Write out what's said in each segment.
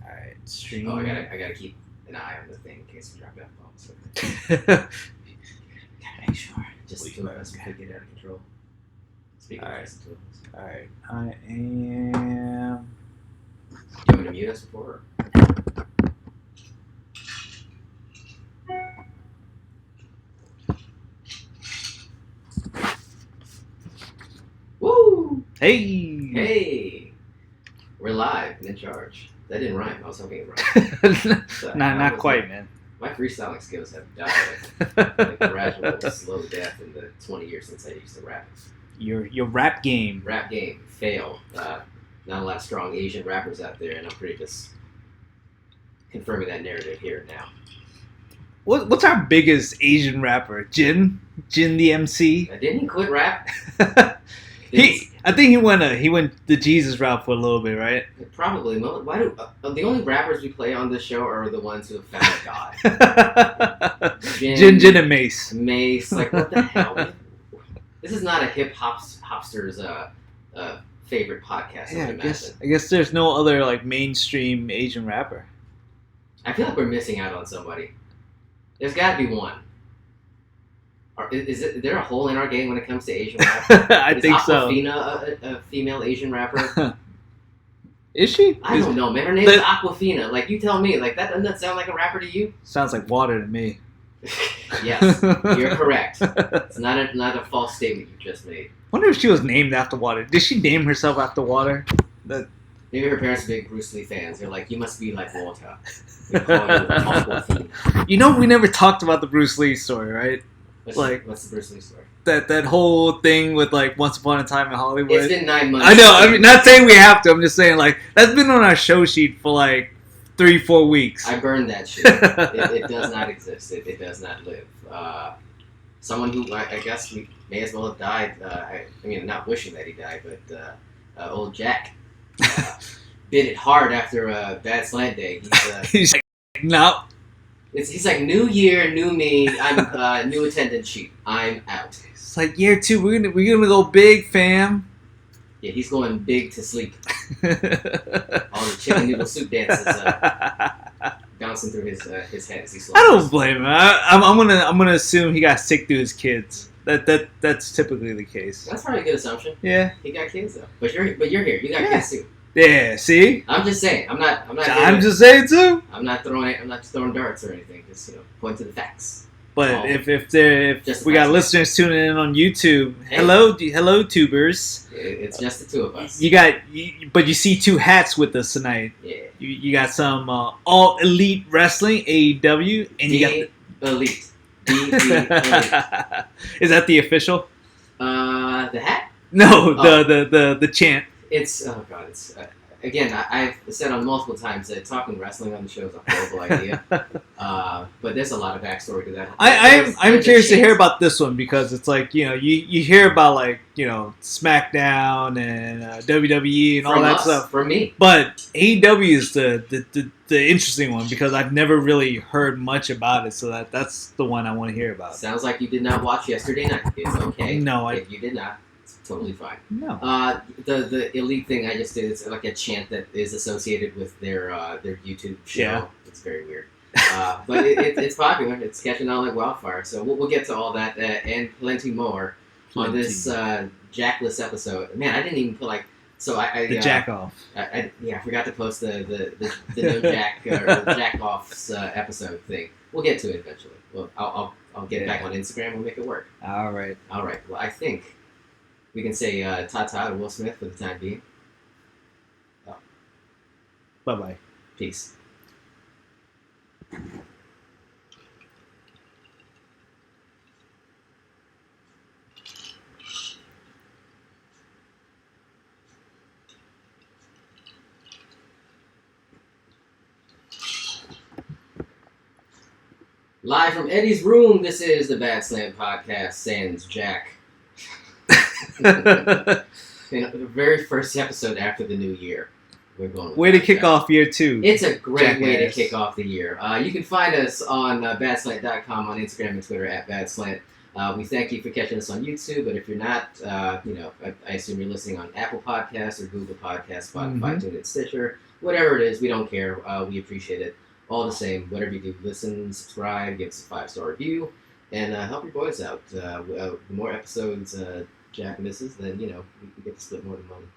All right, stream. Oh, I gotta keep an eye on the thing in case we drop that phone. So gotta make sure. Just the two of us could get out of control. Speaking of us, the two of us. All right, I am. You want to mute us before? Woo! Hey! We're live and in charge. That didn't rhyme. I was hoping it rhymed. Not quite, man. My freestyling skills have died. Like gradual, slow death in the 20 years since I used to rap. Your rap game. Rap game, fail. Not a lot of strong Asian rappers out there, and I'm pretty just confirming that narrative here now. What's our biggest Asian rapper? Jin the MC. Didn't he quit rap? I think he went the Jesus route for a little bit, right? Probably. Why do the only rappers we play on this show are the ones who have found God? Jin and Mace. Mace, like what the hell? This is not a hip hopster's favorite podcast. Yeah, I guess there's no other like mainstream Asian rapper. I feel like we're missing out on somebody. There's got to be one. Is there a hole in our game when it comes to Asian rap? I think so. Is Aquafina a female Asian rapper? Is she? I don't know, man. Her name is Aquafina. Like, you tell me. Like, that doesn't that sound like a rapper to you? Sounds like water to me. Yes, you're correct. It's not a false statement you just made. Wonder if she was named after water. Did she name herself after water? Maybe her parents are big Bruce Lee fans. They're like, you must be like water. We call you Aquafina. You know, we never talked about the Bruce Lee story, right? What's the Bruce Lee story? That whole thing with like Once Upon a Time in Hollywood. It's been 9 months. I know. I mean, not saying we have to. I'm just saying like that's been on our show sheet for like 3-4 weeks. I burned that shit. It does not exist. It does not live. Someone who I guess we may as well have died. I mean, not wishing that he died, but old Jack bit it hard after Badslant day. He's like, no. He's like, new year, new me. I'm new attendance sheet. I'm out. It's like year 2. We're gonna go big, fam. Yeah, he's going big to sleep. All the chicken noodle soup dances bouncing through his head as he sleeps. I don't blame him. I'm gonna assume he got sick through his kids. That's typically the case. That's probably a good assumption. Yeah. He got kids though. But you're here. You got kids too. Yeah, see? I'm just saying. I'm just saying too. I'm not throwing darts or anything. Just point to the facts. But if we got listeners tuning in on YouTube, hey. hello tubers. It's just the two of us. But you see 2 hats with us tonight. Yeah. You got some All Elite Wrestling AEW, and you got Elite. Elite. Is that the official? The hat? No, the chant. It's It's again. I've said on multiple times that talking wrestling on the show is a horrible idea. But there's a lot of backstory to that. I'm curious to hear about this one because it's like you hear about like SmackDown and WWE and all that stuff. For me, but AEW is the interesting one because I've never really heard much about it. So that's the one I want to hear about. Sounds like you did not watch yesterday night. It's okay. No, if you did not. Totally fine. No. The Elite thing I just did is like a chant that is associated with their YouTube show. Yeah. It's very weird. But it's popular. It's catching on like wildfire. So we'll get to all that and plenty more on this Jackless episode. Man, I didn't even put like the jack off. I forgot to post the no jack or the jack offs episode thing. We'll get to it eventually. Well, I'll get it back on Instagram. We'll make it work. All right. Well, I think. We can say ta-ta to Will Smith for the time being. Oh. Bye-bye. Peace. Live from Eddie's room, this is the Badslant Podcast, sans Jack. The very first episode after the new year. We're going way to kick off year 2. It's a great way to kick off the year. You can find us on badslant.com, on Instagram and Twitter at badslant. We thank you for catching us on YouTube, but if you're not, I assume you're listening on Apple Podcasts or Google Podcasts, Spotify, TuneIn, Stitcher. whatever it is, we don't care. We appreciate it all the same. Whatever you do, listen, subscribe, give us a 5-star review, and help your boys out. The more episodes Jack misses, then we get to split more of the money.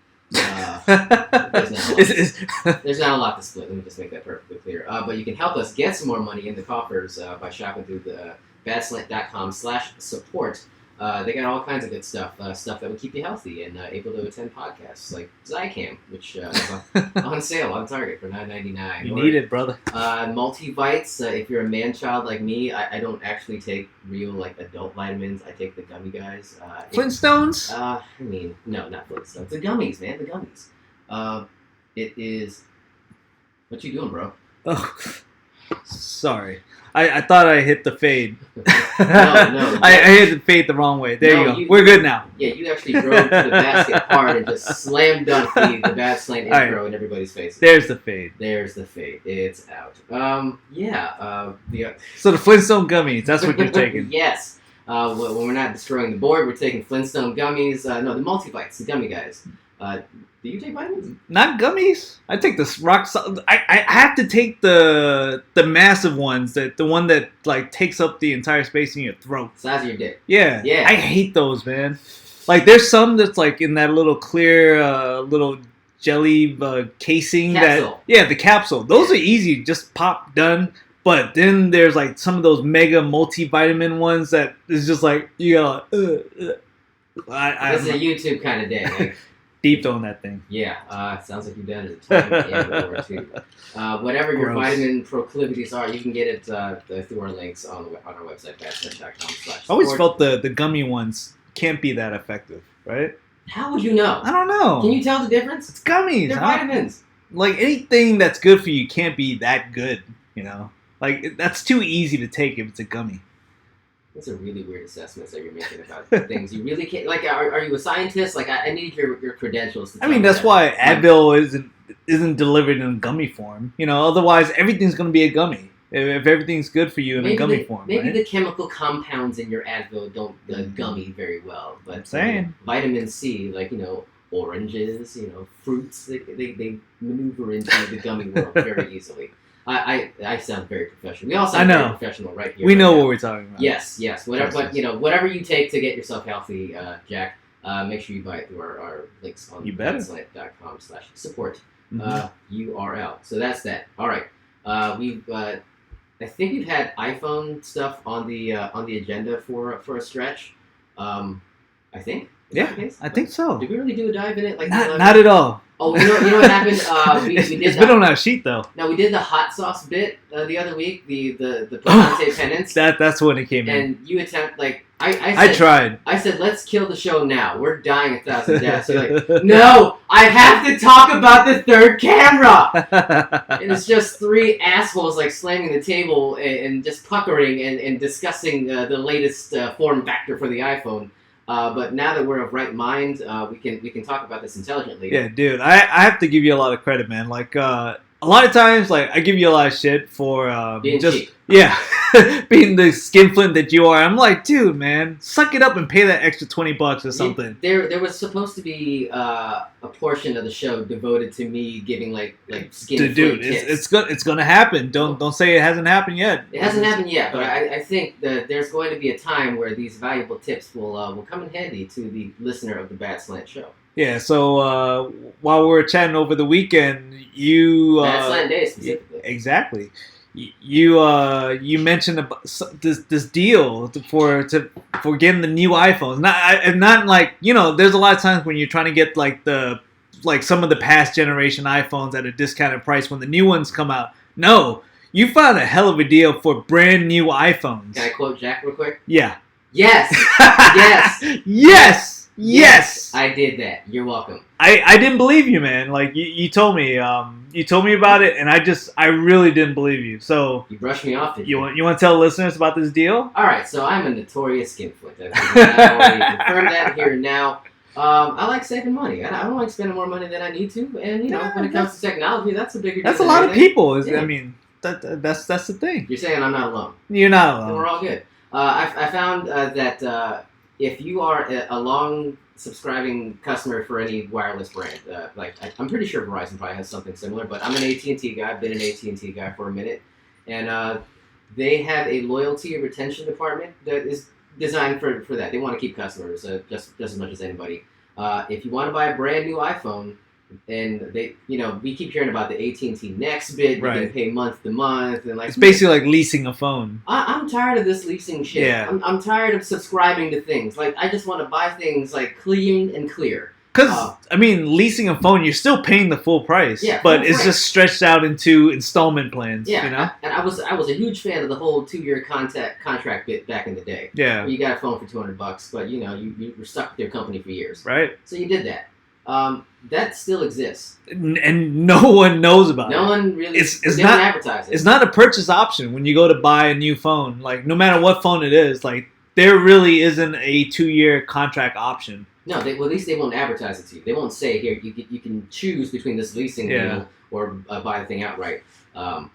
There's not a lot to split. Let me just make that perfectly clear. But you can help us get some more money in the coffers by shopping through the badslant.com/support. They got all kinds of good stuff, stuff that will keep you healthy and able to attend podcasts like Zycam, which is on sale on Target for $9.99. You need it, brother. Multivites. If you're a man-child like me, I don't actually take real adult vitamins. I take the gummy guys. Flintstones? No, not Flintstones. The gummies, man. The gummies. It is. What you doing, bro? Oh, sorry. I thought I hit the fade. No. I hit the fade the wrong way. There you go. We're good now. Yeah, you actually drove to the basket hard and just slam dunked the Badslant intro in everybody's faces. There's the fade. It's out. So the Flintstone gummies, that's what you're taking. Yes. When we're not destroying the board, we're taking Flintstone gummies. No, the multivites, the gummy guys. Do you take vitamins? Not gummies. I take the rock solid. I have to take the massive ones, the one that takes up the entire space in your throat. Size of your dick. Yeah. I hate those, man. There's some that's in that little clear little jelly casing. Capsule. The capsule. Those are easy, just pop, done. But then there's some of those mega multivitamin ones that is just you gotta. This is a YouTube kind of day. Deep throwing that thing. Yeah, sounds like you've done it a time or two. Whatever your vitamin proclivities are, you can get it through our links on our website, badslant.com/support. I always felt the gummy ones can't be that effective, right? How would you know? I don't know. Can you tell the difference? It's gummies. They're vitamins. Anything that's good for you can't be that good, that's too easy to take if it's a gummy. Those are really weird assessments that you're making about things. You really can't. Are you a scientist? I need your credentials. That's why Advil isn't delivered in gummy form. Otherwise everything's going to be a gummy. If everything's good for you in a gummy form, maybe right? the chemical compounds in your Advil don't gummy very well. But I'm saying vitamin C, oranges, fruits, they maneuver into the gummy world very easily. I sound very professional. We all sound very professional right here. We know what we're talking about. Yes. Whatever you take to get yourself healthy, Jack, make sure you buy it through our links on badslant.com/support URL. So that's that. All right. I think we've had iPhone stuff on the agenda for a stretch. I think. Yeah, I think so. Did we really do a dive in it? Not at all. Oh, you know what happened? We did it's been on our sheet though. No, we did the hot sauce bit the other week. The Picante penance. That's when it came in. And you attempt I tried. I said, let's kill the show now. We're dying 1,000 deaths. You're like, no, I have to talk about the third camera. And it's just three assholes slamming the table and just puckering and discussing the latest form factor for the iPhone. But now that we're of right mind, we can talk about this intelligently. Yeah, dude, I have to give you a lot of credit, man. A lot of times, I give you a lot of shit for being cheap. Yeah, being the skinflint that you are. I'm like, dude, man, suck it up and pay that extra $20 or something. There was supposed to be a portion of the show devoted to me giving skinflint dude, tips. it's gonna happen. Don't say it hasn't happened yet. It hasn't happened yet, but I think that there's going to be a time where these valuable tips will come in handy to the listener of the Badslant show. Yeah, so while we were chatting over the weekend, you Badslant Day specifically. Exactly. You mentioned about this deal for getting the new iPhones. Not there's a lot of times when you're trying to get some of the past generation iPhones at a discounted price when the new ones come out. No, you found a hell of a deal for brand new iPhones. Can I quote Jack real quick? Yeah. Yes. Yes. I did that. You're welcome. I didn't believe you, man. You told me about it, and I really didn't believe you. So you brushed me off. Did you want to tell listeners about this deal? All right. So I'm a notorious skinflint. I've already confirmed that here and now. I like saving money. I don't like spending more money than I need to. And when it comes to technology, that's a bigger deal. That's a lot of people. Yeah. I mean, that's the thing. You're saying I'm not alone. You're not alone. And we're all good. I found that if you are a long subscribing customer for any wireless brand. I'm pretty sure Verizon probably has something similar, but I'm an AT&T guy. I've been an AT&T guy for a minute, and they have a loyalty and retention department that is designed for that. They want to keep customers just as much as anybody. If you want to buy a brand new iPhone, and we keep hearing about the AT&T Next bid. You can pay month to month, and it's basically like leasing a phone. I'm tired of this leasing shit. Yeah. I'm tired of subscribing to things. Like, I just want to buy things like clean and clear. Because leasing a phone, you're still paying the full price. Yeah, but it's just stretched out into installment plans. Yeah, you know? And I was a huge fan of the whole 2-year contract bit back in the day. Yeah. Where you got a phone for $200, but you were stuck with your company for years. Right. So you did that. That still exists, and no one knows about it. No one really. It's not advertise it. It's not a purchase option when you go to buy a new phone. Like, no matter what phone it is, like, there really isn't a 2-year contract option. No, at least they won't advertise it to you. They won't say, here, you can choose between this leasing deal or buy the thing outright. Well,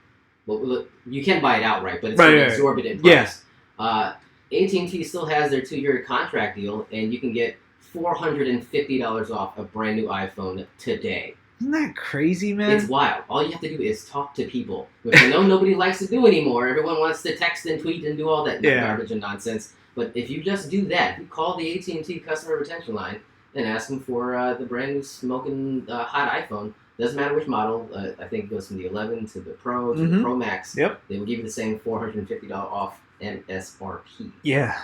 look, you can buy it outright, but it's an exorbitant price. Yeah. AT&T still has their 2-year contract deal, and you can get $450 off a brand new iPhone today. Isn't that crazy, man? It's wild. All you have to do is talk to people, which I know nobody likes to do anymore. Everyone wants to text and tweet and do all that garbage and nonsense. But if you just do that, you call the AT&T customer retention line and ask them for the brand new smoking hot iPhone. Doesn't matter which model. I think it goes from the 11 to the Pro to the Pro Max. Yep. They will give you the same $450 off MSRP. Yeah.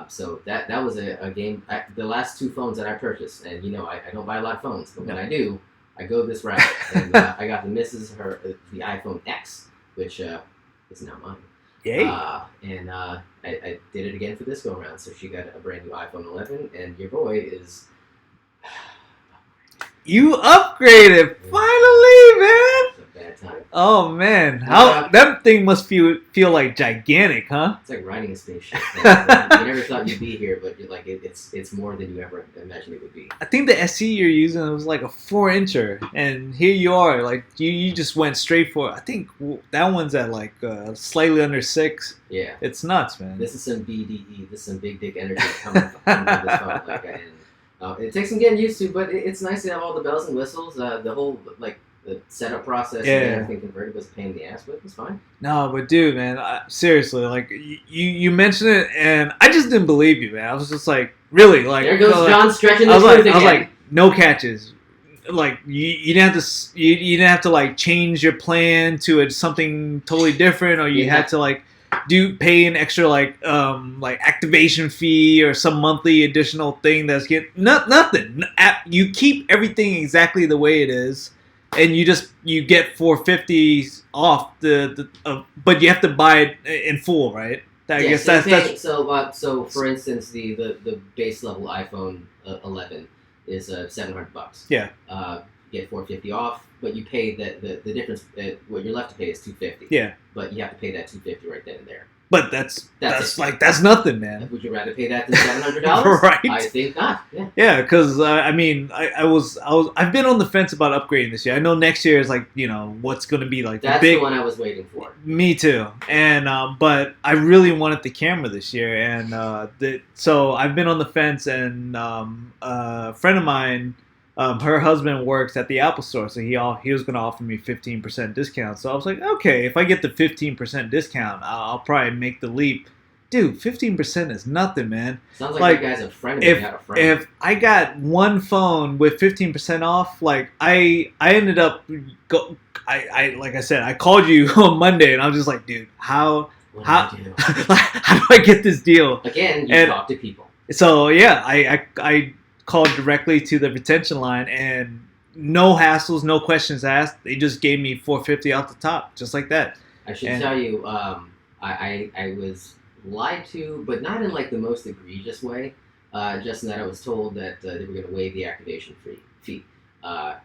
So that was a game. The last 2 phones that I purchased, and I don't buy a lot of phones, but when I do, I go this route. And I got the the iPhone X, which is now mine. Yay. And I did it again for this go around. So she got a brand new iPhone 11, and your boy is. You upgraded finally, man. It's a bad time. Oh man, how that thing must feel like gigantic, huh? It's like riding a spaceship. You never thought you'd be here, but it's more than you ever imagined it would be. I think the SE you're using was like a 4-incher, and here you are, like you just went straight for. I think that one's at like slightly under 6. Yeah, it's nuts, man. This is some BDE. This is some big dick energy coming from this phone. It takes some getting used to, but it's nice to have all the bells and whistles. The whole the setup process and everything converted was a pain in the ass, but it was fine. No, but dude, man, seriously, like you mentioned it, and I just didn't believe you, man. I was just like, really, like there goes John stretching the truth again. I was like, no catches. Like you didn't have to you didn't have to like change your plan to something totally different, or you had to like pay an extra like activation fee or some monthly additional thing that's nothing. You keep everything exactly the way it is. And you get $450 off but you have to buy it in full, right? I guess that's so. For instance, the base level iPhone 11 is $700. Yeah. You get $450 off, but you pay the difference. What you're left to pay is $250. Yeah. But you have to pay that $250 right then and there. But that's nothing, man. Would you rather pay that than $700? Right. I think not. Yeah. Yeah, because I've been on the fence about upgrading this year. I know next year is like what's going to be like. That's the one I was waiting for. Me too, and but I really wanted the camera this year, and so I've been on the fence. And a friend of mine. Her husband works at the Apple Store, so he was going to offer me 15% discount. So I was like, okay, if I get the 15% discount, I'll probably make the leap. Dude, 15% is nothing, man. Sounds like that guy's a friend of you got a friend. If I got one phone with 15% off, like I ended up like I said, I called you on Monday, and I was just like, dude, how do I get this deal? Again, you talk to people. So yeah, I called directly to the retention line, and no hassles, no questions asked. They just gave me $450 off the top, just like that. I should tell you, I was lied to, but not in like the most egregious way. Just in that I was told that they were going to waive the activation fee.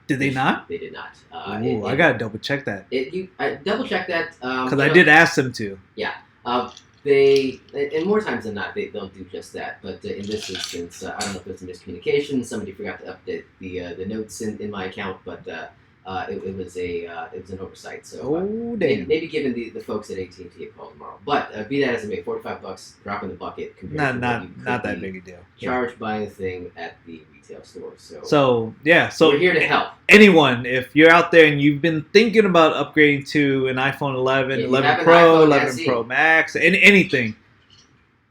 Did they not? They did not. I gotta double check that. I double check that because I did ask them to. Yeah. And more times than not, they'll do just that. But in this instance, I don't know if it's a miscommunication. Somebody forgot to update the notes in my account. But it was an oversight. So Oh damn! maybe giving the folks at AT&T a call tomorrow. But be that as it may, $45 drop in the bucket compared to what you could Not that big a deal. Charged buying the thing at the retail store. So So we're here to help. Anyone, if you're out there and you've been thinking about upgrading to an iPhone 11, Yeah, 11 an Pro, iPhone 11 SE. Pro Max, anything,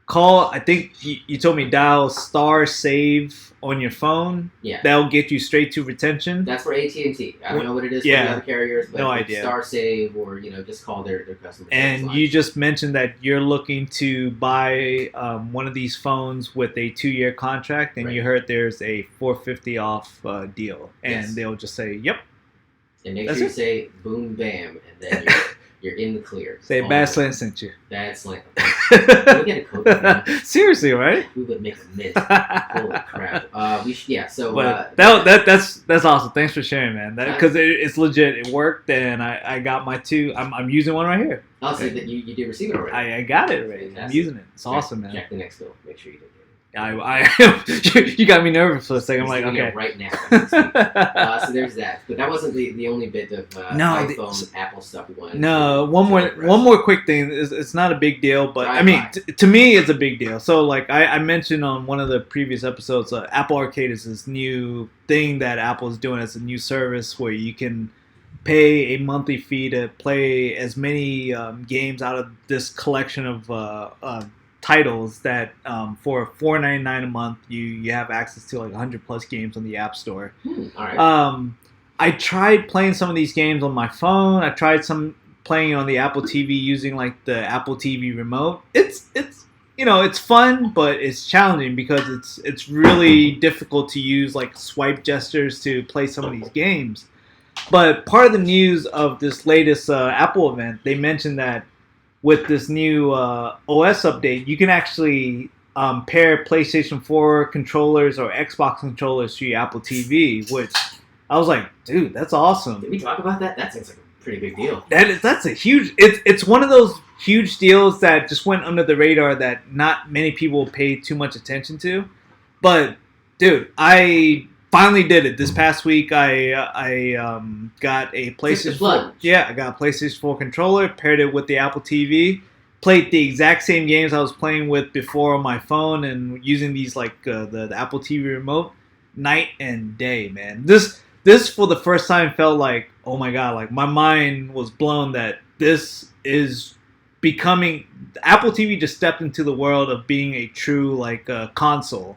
call. I think you told me dial *save on your phone. Yeah. That'll get you straight to retention. That's for AT&T. I don't know what it is for Yeah. the other carriers, but No idea. Star Save or just call their customer service And line. you just mentioned that you're looking to buy one of these phones with a 2-year contract, and Right. you heard there's a $450 off deal, and Yes. they'll just say, "Yep." And make That's sure you it. say boom bam, and then you're in the clear. Say All Badslant sent you. Badslant. Can we get a code for that? Seriously, right? We would make a mint. Holy crap. So But that's awesome. Thanks for sharing, man. Because it's legit. It worked, and I got my 2. I'm using one right here. I'll say that you did receive it already. I got it already. I'm Fantastic. using it. It's awesome, man. Check the next bill. Make sure you did get it. You got me nervous for a second. I'm like, Receiving okay. it right now. So there's that. But that wasn't the only bit of iPhone, Apple stuff we wanted. No, one more quick thing. It's not a big deal, but Bye I mean, bye. to me, it's a big deal. So, like I mentioned on one of the previous episodes, Apple Arcade is this new thing that Apple is doing as a new service where you can pay a monthly fee to play as many games out of this collection of titles that for $4.99 a month you have access to like 100+ games on the App Store. All right. I tried playing some of these games on my phone. I tried some playing on the Apple TV using like the Apple TV remote. It's it's fun, but it's challenging because it's really difficult to use like swipe gestures to play some of these games. But part of the news of this latest Apple event, they mentioned that with this new OS update, you can actually pair PlayStation 4 controllers or Xbox controllers to your Apple TV, which I was like, dude, that's awesome. Did we talk about that? That seems like a pretty big deal. That's a huge. It's one of those huge deals that just went under the radar that not many people pay too much attention to. But dude, I finally did it this past week. I got a PlayStation 4. Yeah, I got a PlayStation 4 controller, paired it with the Apple TV, played the exact same games I was playing with before on my phone, and using these like the Apple TV remote, night and day, man. This for the first time felt like, oh my god, like my mind was blown that this is becoming, Apple TV just stepped into the world of being a true like console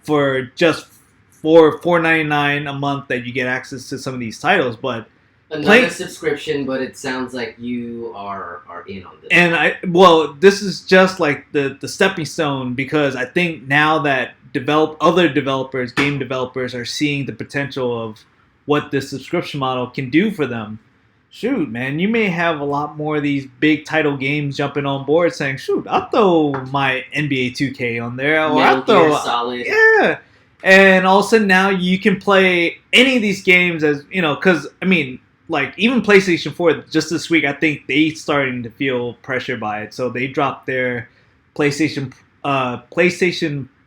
for just for $4.99 a month that you get access to some of these titles. But another subscription, but it sounds like you are in on this. And this is just like the stepping stone, because I think now that other developers, game developers, are seeing the potential of what this subscription model can do for them. Shoot, man, you may have a lot more of these big title games jumping on board saying, shoot, I'll throw my NBA 2K on there. Or I'll throw Gear Solid. Yeah. And all of a sudden now you can play any of these games as, because, I mean, like even PlayStation 4, just this week, I think they starting to feel pressure by it. So they dropped their PlayStation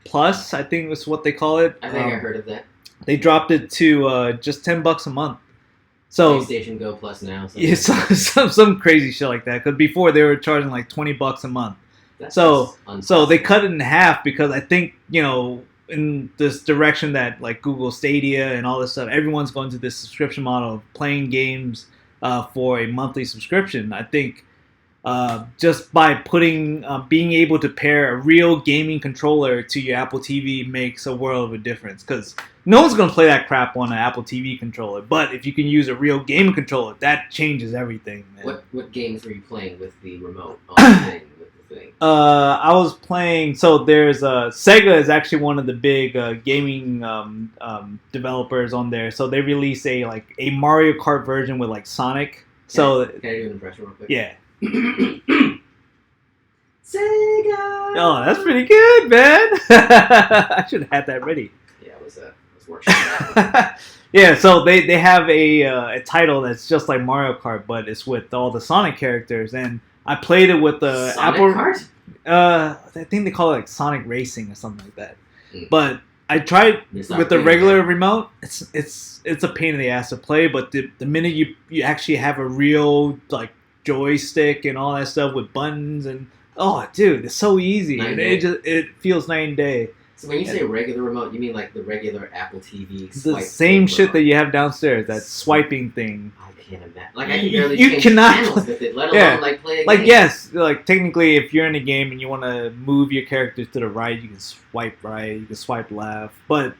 Plus, I think was what they call it. I think I heard of that. They dropped it to just $10 a month. So PlayStation Go Plus now. Yeah, some crazy shit like that. Because before they were charging like $20 a month. So they cut it in half, because I think, in this direction that like Google Stadia and all this stuff, everyone's going to this subscription model of playing games for a monthly subscription. I think just by being able to pair a real gaming controller to your Apple TV makes a world of a difference, because no one's going to play that crap on an Apple TV controller. But if you can use a real gaming controller, that changes everything, man. What games were you playing with the remote on the thing? I was playing. So there's Sega is actually one of the big gaming developers on there. So they released a Mario Kart version with like Sonic. Can I do an impression real quick? Yeah. Sega. Oh, that's pretty good, man. I should have had that ready. Yeah, I was workshopping. Yeah, so they have a title that's just like Mario Kart, but it's with all the Sonic characters, and I played it with the Sonic Apple Kart? I think they call it like Sonic Racing or something like that. But I tried It's not with the playing regular again. remote. It's a pain in the ass to play, but the minute you actually have a real like joystick and all that stuff with buttons and oh dude, it's so easy Night and and it day. just it feels night and day. So when you And say regular remote, you mean like the regular Apple TV the swipe same thing shit that remote? you have downstairs, that swiping thing. I can't imagine. Like I can barely You change cannot channels with it, let alone yeah. like play a Like game. yes, like technically, if you're in a game and you want to move your character to the right, you can swipe right, you can swipe left, but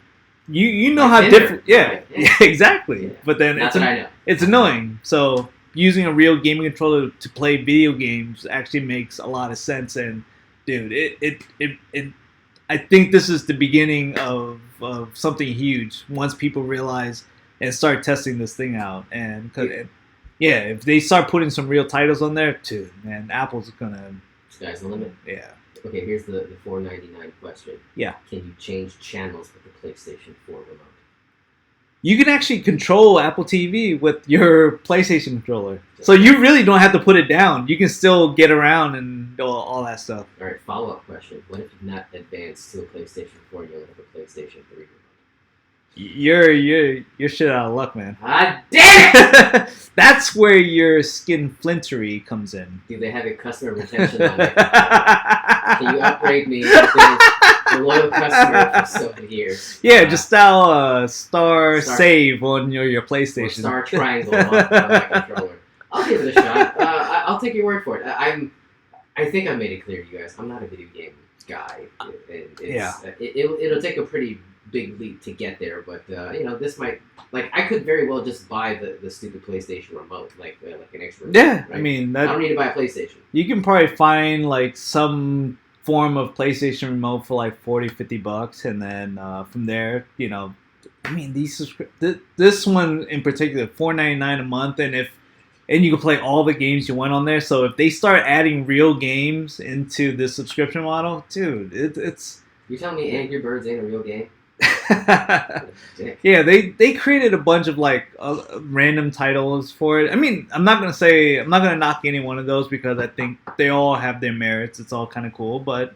you know Like how Tinder, different. Yeah, right, yeah. yeah, exactly. Yeah. But then Not that I know. it's annoying. So using a real gaming controller to play video games actually makes a lot of sense. And dude, it I think this is the beginning of something huge once people realize and start testing this thing out. And yeah, if they start putting some real titles on there, too, man, Apple's gonna Sky's the limit. yeah. Okay, here's the $4.99 question. Yeah. Can you change channels with the PlayStation 4 remote? You can actually control Apple TV with your PlayStation controller. So you really don't have to put it down. You can still get around and all that stuff. All right, follow-up question. What if you've not advanced to a PlayStation 4 and you only have a PlayStation 3 remote? You're shit out of luck, man. Ah, damn it! That's where your skin flintery comes in. Do they have a customer retention on it? Can you upgrade me? I've been a loyal customer for so many years. Yeah, just dial star Star- save on your Or PlayStation. star triangle on my controller. I'll give it a shot. I'll take your word for it. I think I made it clear to you guys. I'm not a video game guy. It'll take a pretty big leap to get there, but this might I could very well just buy the stupid PlayStation remote, like an extra. Yeah, right? I mean I that don't need to buy a PlayStation. you can probably find like some form of PlayStation remote for like $40-$50, and then from there, I mean this one in particular, $4.99 a month, and you can play all the games you want on there. So if they start adding real games into the subscription model, dude, it's You telling me Angry Birds ain't a real game? Dick. yeah, they created a bunch of like random titles for it. I mean, I'm not gonna knock any one of those because I think they all have their merits. It's all kind of cool, but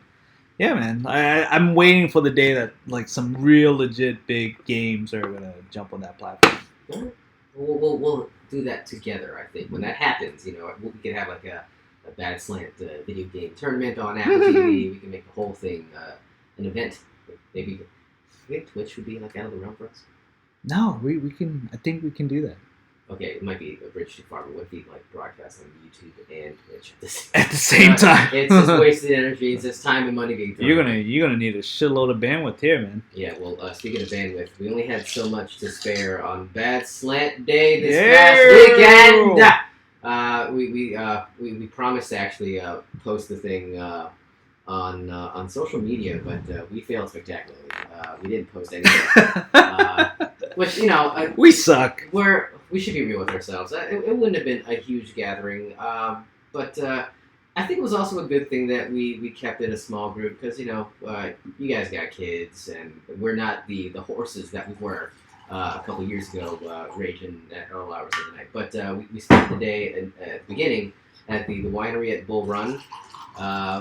yeah, man, I'm waiting for the day that like some real legit big games are gonna jump on that platform. All right. We'll do that together. I think when that happens, we can have like a Badslant video game tournament on Apple TV. We can make the whole thing an event. Maybe. I think Twitch would be like out of the realm for us. No, we can. I think we can do that Okay, it might be a bridge too far, but what if we broadcast on YouTube and Twitch at the same time. It's just wasted energy. It's just time and money being thrown. You're gonna need a shitload of bandwidth here, man. Yeah, well, speaking of bandwidth, we only had so much to spare on Badslant Day this past weekend. We promised to actually post the thing on social media, but we failed spectacularly. We didn't post anything, which We suck. we should be real with ourselves. It wouldn't have been a huge gathering, but I think it was also a good thing that we kept it a small group because you guys got kids and we're not the horses that we were a couple years ago, raging at all hours of the night. But we spent the day at the beginning at the winery at Bull Run,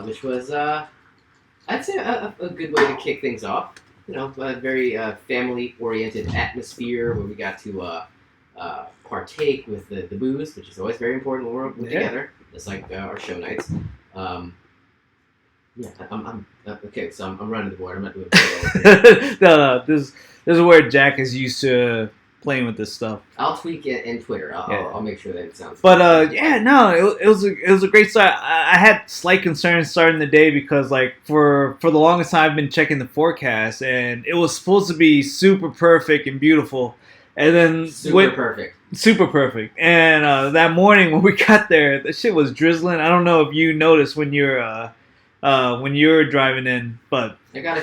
which was I'd say a good way to kick things off. A very family-oriented atmosphere where we got to partake with the booze, which is always very important when we're together. It's like our show nights. Yeah, I'm okay. So I'm running the board. I'm not doing it. No, this is where Jack is used to playing with this stuff. I'll tweak it in Twitter. I'll make sure that it sounds. But yeah, no, it was a great start. I had slight concerns starting the day because like for the longest time I've been checking the forecast and it was supposed to be super perfect and beautiful, and then super perfect. And that morning when we got there, the shit was drizzling. I don't know if you noticed when you're driving in, but I got a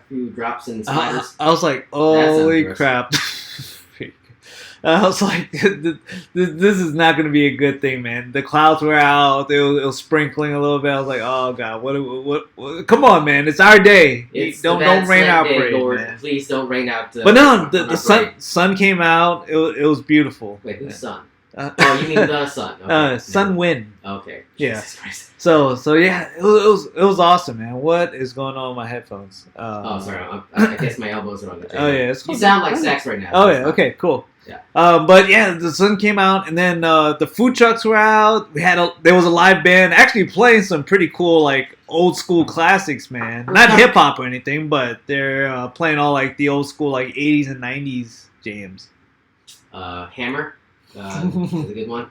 few drops and splatters. I was like, holy crap. I was like, this is not going to be a good thing, man. The clouds were out. It was sprinkling a little bit. I was like, oh, God, what come on, man. It's our day. Don't rain out parade, man. Please don't rain out. But no, the sun came out. It was beautiful. Wait, whose son? Oh, you mean the sun? Okay. Sun Wind. Okay. Yeah. Jesus Christ. So yeah, it was awesome, man. What is going on with my headphones? Oh, sorry. I guess my elbows are on the table. Oh yeah, you sound like Sax right now. Oh yeah, okay, cool. Yeah. But yeah, the sun came out, and then the food trucks were out. There was a live band actually playing some pretty cool like old school classics, man. Not hip hop or anything, but they're playing all like the old school like 80s and 90s jams. Hammer was a good one.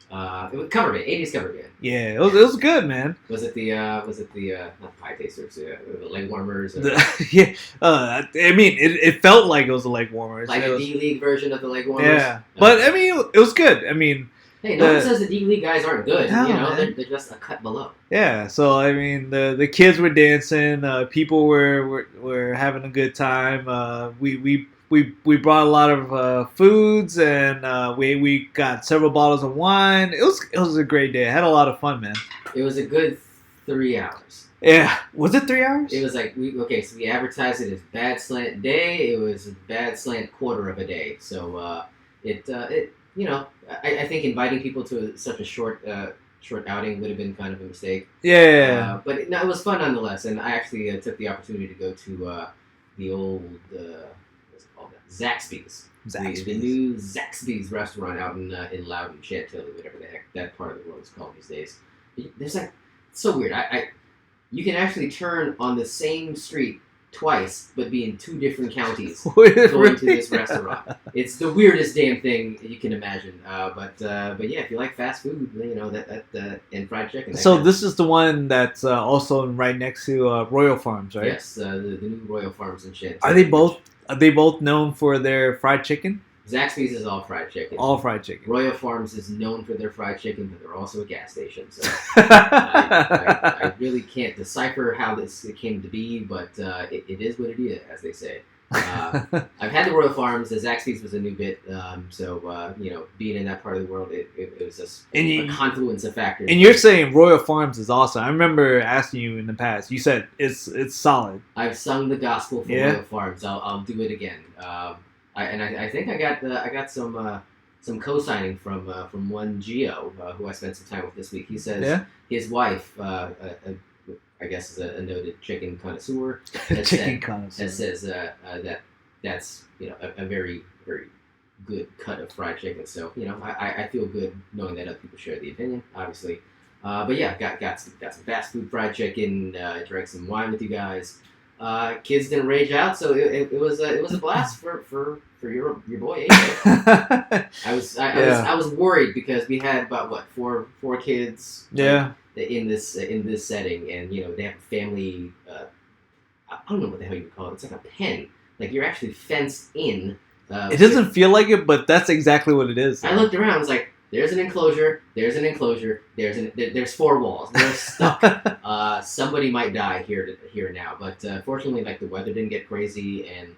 It was cover band, 80s cover band. Yeah, it was good, man. Was it the not Pie Tasters, the leg warmers? Yeah, I mean, it felt like it was a leg warmers. Like a D-League version of the leg warmers? Yeah, but I mean, it was good. I mean, hey, no one says the D-League guys aren't good. No, you know, they're just a cut below. Yeah, so I mean, the kids were dancing, people were having a good time. We brought a lot of foods, and we got several bottles of wine. It was a great day. I had a lot of fun, man. It was a good 3 hours. Yeah, was it 3 hours? It was like so we advertised it as Badslant Day. It was Badslant quarter of a day. So it you know, I think inviting people to such a short outing would have been kind of a mistake. Yeah. But it was fun nonetheless, and I actually took the opportunity to go to the old what's it called? Zaxby's. The new Zaxby's restaurant out in Loudon, Chantilly, whatever the heck that part of the world is called these days. There's like, it's so weird. You can actually turn on the same street twice, but be in 2 different counties going to this restaurant. It's the weirdest damn thing you can imagine. But yeah, if you like fast food, you know that and fried chicken. So this is the one that's also right next to Royal Farms, right? Yes, the new Royal Farms in Chantilly. Are they both known for their fried chicken? Zaxby's is all fried chicken. All fried chicken. Royal Farms is known for their fried chicken, but they're also a gas station. So I really can't decipher how this came to be, but it is what it is, as they say. I've had the Royal Farms. The Zaxby's was a new bit, so you know, being in that part of the world, it was just a confluence of factors. And you're saying Royal Farms is awesome. I remember asking you in the past. You said it's solid. I've sung the gospel for Royal Farms. I'll do it again. I think I got some co-signing from one Geo who I spent some time with this week. He says his wife, I guess, is a noted chicken connoisseur. That says that's you know a very very good cut of fried chicken. So you know I feel good knowing that other people share the opinion, obviously. But yeah, got some fast food fried chicken. Drank some wine with you guys. Kids didn't rage out, so it was a blast for your boy AJ. I was worried because we had about four kids. Yeah. In this setting, and you know they have a family. I don't know what the hell you would call it. It's like a pen. Like you're actually fenced in. It doesn't feel like it, but that's exactly what it is. I looked around. I was like, "There's an enclosure. There's an enclosure. There's 4 walls. They're stuck. Somebody might die here now." But fortunately, like the weather didn't get crazy, and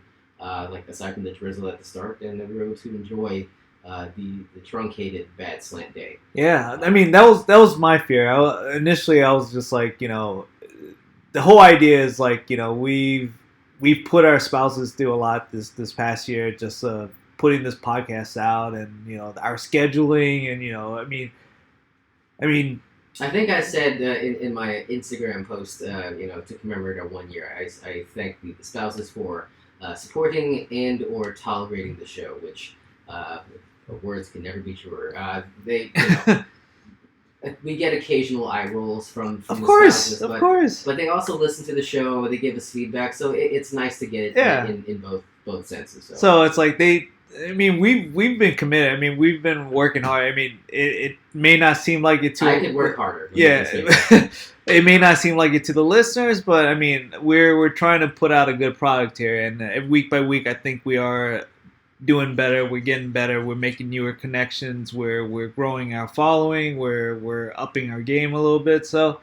like aside from the drizzle at the start, and we were able to enjoy the truncated Badslant day. Yeah, I mean that was my fear. Initially, I was just like, you know, the whole idea is like, you know, we've put our spouses through a lot this past year, just putting this podcast out, and you know our scheduling, and you know, I mean. I think I said in my Instagram post, you know, to commemorate our 1 year, I thank the spouses for supporting and or tolerating the show, which. Words can never be truer. They, you know, we get occasional eye rolls from of the course, spouses, of course. But they also listen to the show. They give us feedback, so it's nice to get it in both senses. So it's like we've been committed. I mean, we've been working hard. I mean, it may not seem like it to. I could work harder. Yeah, it may not seem like it to the listeners, but I mean, we're trying to put out a good product here, and week by week, I think we are doing better. We're getting better. We're making newer connections. We're growing our following. We're upping our game a little bit. So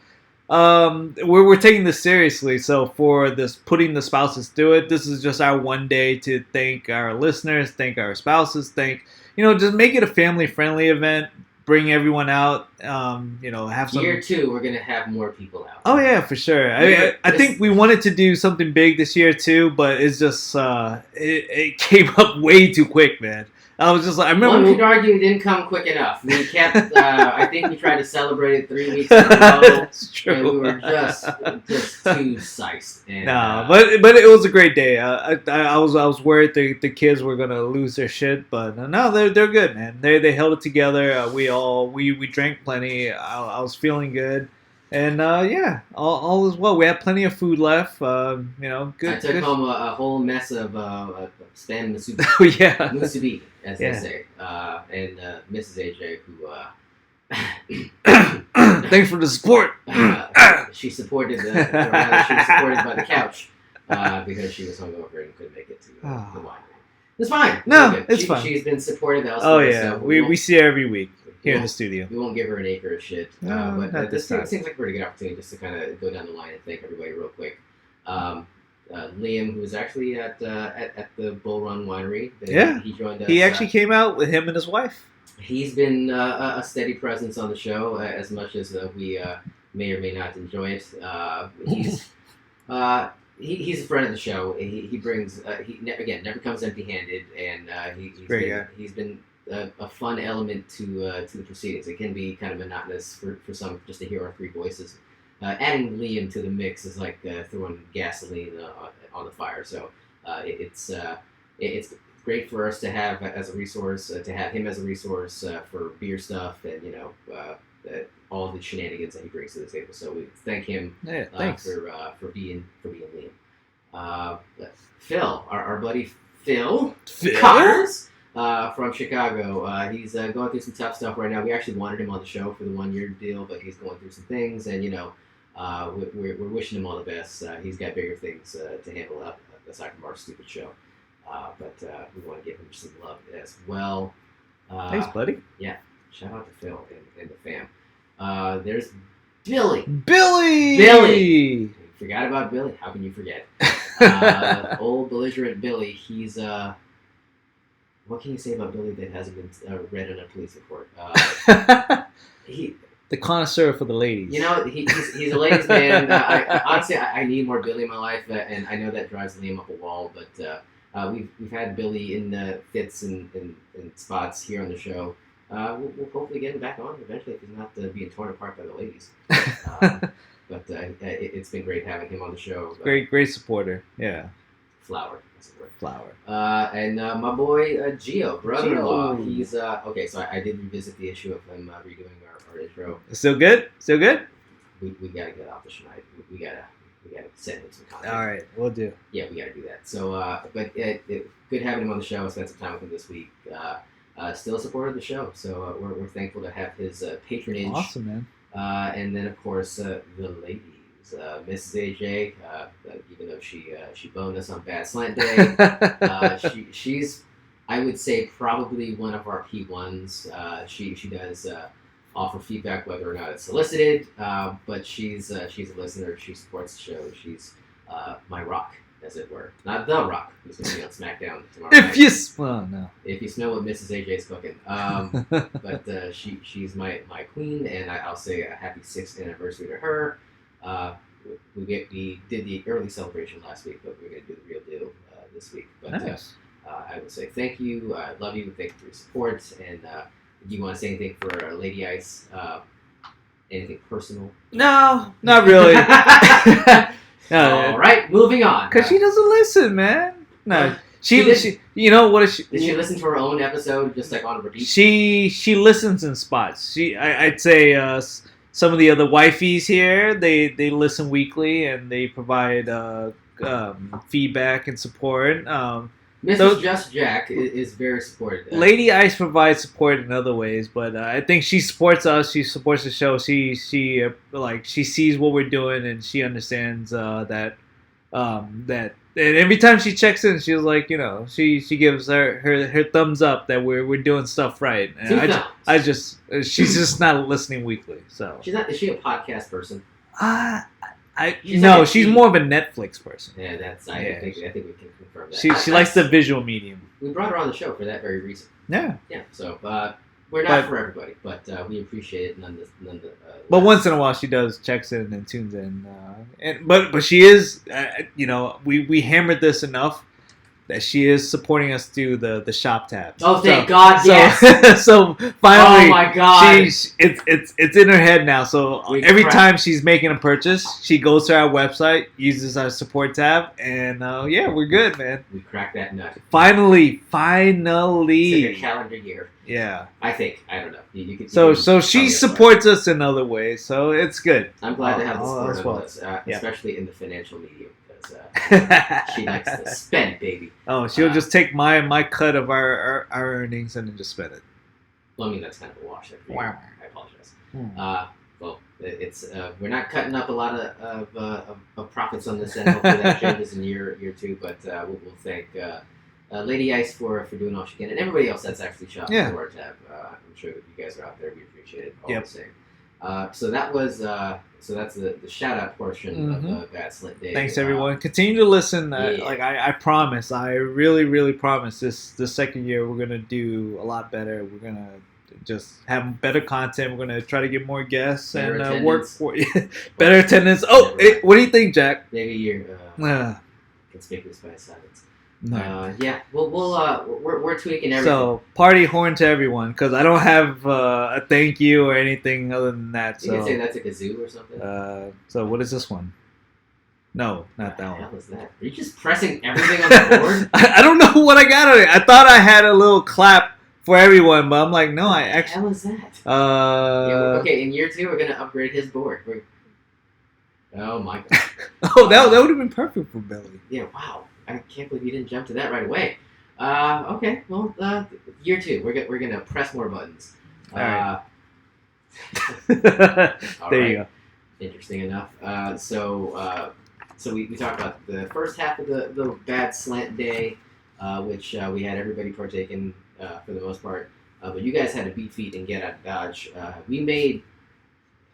we're taking this seriously. So for this putting the spouses through it, this is just our 1 day to thank our listeners, thank our spouses, just make it a family friendly event. Bring everyone out. You know, have some. Year 2, we're gonna have more people out. Oh yeah, for sure. I think we wanted to do something big this year too, but it's just it came up way too quick, man. I was just like, I One remember. could argue it didn't come quick enough. We kept. I think we tried to celebrate it 3 weeks in a row. That's true. And we were just too psyched. And, but it was a great day. I was worried the kids were gonna lose their shit, but no, they're good, man. They held it together. We drank plenty. I was feeling good, and all is well. We had plenty of food left. Good. I took home a whole mess of spam musubi. Oh yeah, Musubi, as they say, and Mrs. AJ, who thanks for the support. she supported she was supported by the couch because she was hungover and couldn't make it to the winery. It's fine. No, it's fine. She's been supportive elsewhere. Oh yeah, so we see her every week here in the studio. We won't give her an acre of shit. No, but this seems like a pretty good opportunity just to kind of go down the line and thank everybody real quick. Liam, who was actually at the Bull Run Winery. He joined us. He actually came out with him and his wife. He's been a steady presence on the show, as much as we may or may not enjoy it. He's a friend of the show. He brings never comes empty-handed, and he's been a fun element to the proceedings. It can be kind of monotonous for some just to hear our three voices. Adding Liam to the mix is like throwing gasoline on the fire. So it's great for us to have as a resource, to have him as a resource for beer stuff and all the shenanigans that he brings to the table. So we thank him for being Liam. Phil, our buddy Phil Connors from Chicago. He's going through some tough stuff right now. We actually wanted him on the show for the 1-year deal, but he's going through some things, and we're wishing him all the best. He's got bigger things to handle up aside from our stupid show. But we want to give him some love as well. Thanks, buddy. Yeah, shout out to Phil and the fam. There's Billy. Billy! You forgot about Billy? How can you forget? Old belligerent Billy. He's what can you say about Billy that hasn't been read in a police report? The connoisseur for the ladies. He's a ladies' man. Honestly, I need more Billy in my life, and I know that drives Liam up a wall. But we've had Billy in fits and spots here on the show. We'll hopefully get him back on eventually if he's not being torn apart by the ladies. But it's been great having him on the show. Great supporter. Yeah. Flower. That's the word. Flower. And my boy Gio, brother-in-law. He's okay. So I did revisit the issue of him redoing our intro. Still good. We gotta get off the schneid. We gotta send him some content. All right, we'll do. Yeah, we gotta do that. So, but good having him on the show. I spent some time with him this week. Still a supporter of the show, so we're thankful to have his patronage. Awesome, man. And then of course the ladies. Mrs. AJ, even though she boned us on Badslant Day, she's, I would say, probably one of our P1s. She does offer feedback whether or not it's solicited, but she's a listener. She supports the show. She's my rock, as it were. Not the Rock, who's going to be on SmackDown tomorrow night. If you smell what Mrs. AJ's cooking. But she's my queen, and I'll say a happy 6th anniversary to her. We did the early celebration last week, but we're going to do the real deal this week. But nice. I would say thank you. I love you. Thank you for your support. And do you want to say anything for Lady Ice? Anything personal? No, not really. All right, moving on. Because she doesn't listen, man. No. She did she listen to her own episode just like on repeat? She listens in spots. I'd say some of the other wifeys here, they listen weekly and they provide feedback and support. Mrs. Just Jack is very supportive. Lady Ice provides support in other ways, but I think she supports us. She supports the show. She sees what we're doing and she understands that. And every time she checks in, she's like, she gives her thumbs up that we're doing stuff right. And she's just not listening weekly. So she's not. Is she a podcast person? She's more of a Netflix person. Yeah, I think we can confirm that. She likes the visual medium. We brought her on the show for that very reason. Yeah. Yeah. So we're not for everybody, but we appreciate it none. But once in a while, she checks in and tunes in. But she is, we hammered this enough that she is supporting us through the shop tab. Oh, thank God! Yes. So finally, oh my God! It's in her head now. So every time she's making a purchase, she goes to our website, uses our support tab, and yeah, we're good, man. We cracked that nut. Finally. It's like a calendar year. Yeah. I think. I don't know. You could, so she supports us in other ways, so it's good. I'm glad to have the support of us, especially in the financial medium. She likes to spend, baby. Oh, she'll just take my cut of our earnings and then just spend it. Well, I mean, that's kind of a wash. I apologize. Well, it's we're not cutting up a lot of profits on this end. Hopefully that changes in year two. But we'll thank Lady Ice for doing all she can, and everybody else that's actually shopping through our tab. I'm sure that you guys are out there. We appreciate it all the same. So that was so that's the shout out portion of Badslant Day. Thanks everyone. Continue to listen. Like I promise. I really promise. This second year we're gonna do a lot better. We're gonna just have better content. We're gonna try to get more guests and work for better attendance. Oh, what do you think, Jack? Maybe you're conspicuous by silence. No. Yeah, we're tweaking everything. So party horn to everyone, because I don't have a thank you or anything other than that. You can say that's a kazoo or something. So what is this one? No, not that one. What the hell is that? Are you just pressing everything on the board? I don't know what I got on it. I thought I had a little clap for everyone, but I'm like, no, I actually. What the hell is that? Okay, in year 2 we're gonna upgrade his board. Oh my God. Oh, that would have been perfect for Billy. Yeah. Wow. I can't believe you didn't jump to that right away. Okay, well, year 2, we're gonna press more buttons. All right. All there right. you go. Interesting enough. So we talked about the first half of the Badslant Day, which we had everybody partake in for the most part. But you guys had to beat feet and get out of Dodge. We made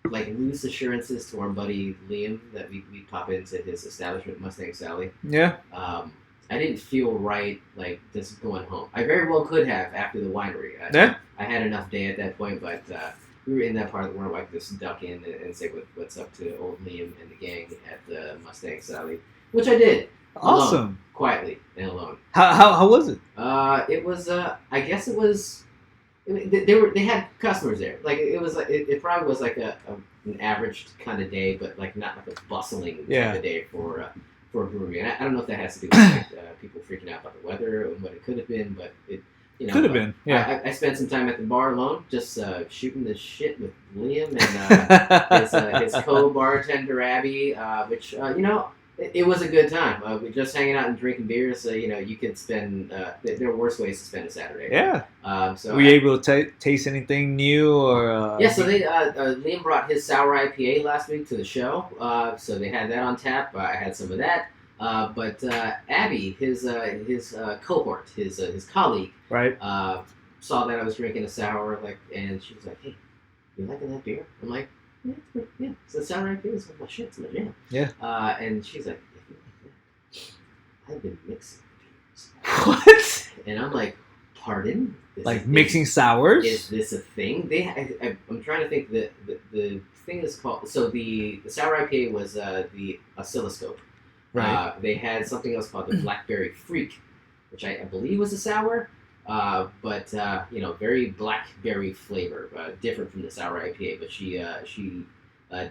like loose assurances to our buddy Liam that we'd pop into his establishment, Mustang Sally. Yeah. I didn't feel right, like, just going home. I very well could have after the winery. I had enough day at that point, but we were in that part of the world where I could just duck in and say what's up to old Liam and the gang at the Mustang Sally, which I did. Awesome. Alone, quietly and alone. How was it? It was, I guess it was... They had customers there. Like it probably was like an average kind of day, but like not like a bustling kind of day for a brewery. And I don't know if that has to do with like, people freaking out about the weather and what it could have been, but it could have been. Yeah. I spent some time at the bar alone, just shooting the shit with Liam and his co-bartender Abby, which It was a good time. We were just hanging out and drinking beers. You could spend. There are worse ways to spend a Saturday. Yeah. So were you able to taste anything new or? Yeah. So they Liam brought his sour IPA last week to the show. So they had that on tap. I had some of that. But Abby, his cohort, his colleague, right, saw that I was drinking a sour, and she was like, "Hey, you liking that beer?" I'm like, yeah, so the sour IPA is my shit, it's my jam. Yeah. And she's like, if you like that, I've been mixing beers. What? And I'm like, pardon? Mixing sours? Is this a thing? I'm trying to think. The thing is called. So the sour IPA was the oscilloscope. Right. They had something else called the Blackberry Freak, which I believe was a sour. But very blackberry flavor, different from the sour IPA. But she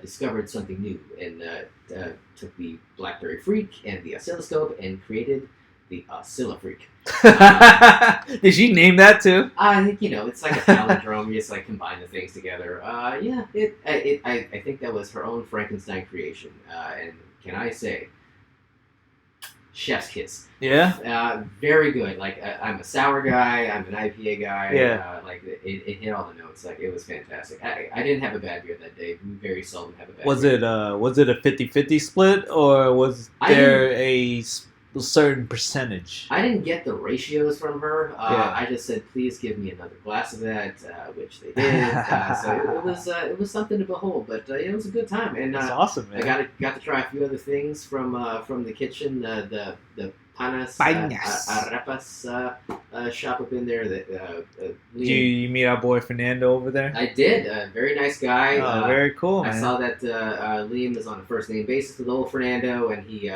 discovered something new and took the Blackberry Freak and the oscilloscope and created the Oscillofreak. Did she name that too? I think it's like a palindrome. You just combine the things together. I think that was her own Frankenstein creation. And can I say, chef's kiss. Yeah. Very good. I'm a sour guy. I'm an IPA guy. Yeah. It hit all the notes. It was fantastic. I didn't have a bad beer that day. We very seldom have a bad beer. Was it a 50-50 split or was there a certain percentage? I didn't get the ratios from her. I just said, please give me another glass of that, which they did. So it was something to behold, but it was a good time. And that's awesome, man. I got to try a few other things from the kitchen. The panas arepas shop up in there. Did you meet our boy Fernando over there? I did. Very nice guy. Very cool, man. I saw that Liam is on a first name basis with old Fernando, and he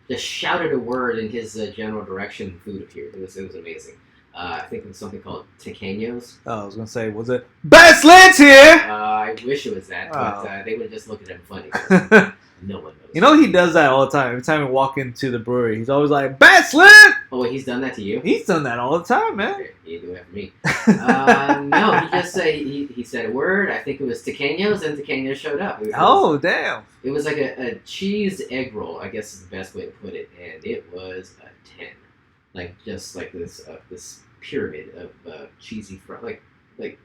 just shouted a word in his general direction. Food appeared. It was amazing. I think it was something called tequeños. Oh, I was gonna say, was it Badslant here? I wish it was that, but they would just look at him funny. No one knows. You know he does that all the time. Every time we walk into the brewery, he's always like, Badslant! Oh, wait, he's done that to you? He's done that all the time, man. Okay, you do it for me. No, he just said he said a word. I think it was tequeños, and tequeños showed up. Damn. It was like a cheese egg roll, I guess is the best way to put it, and it was a 10. Like just like this pyramid of cheesy like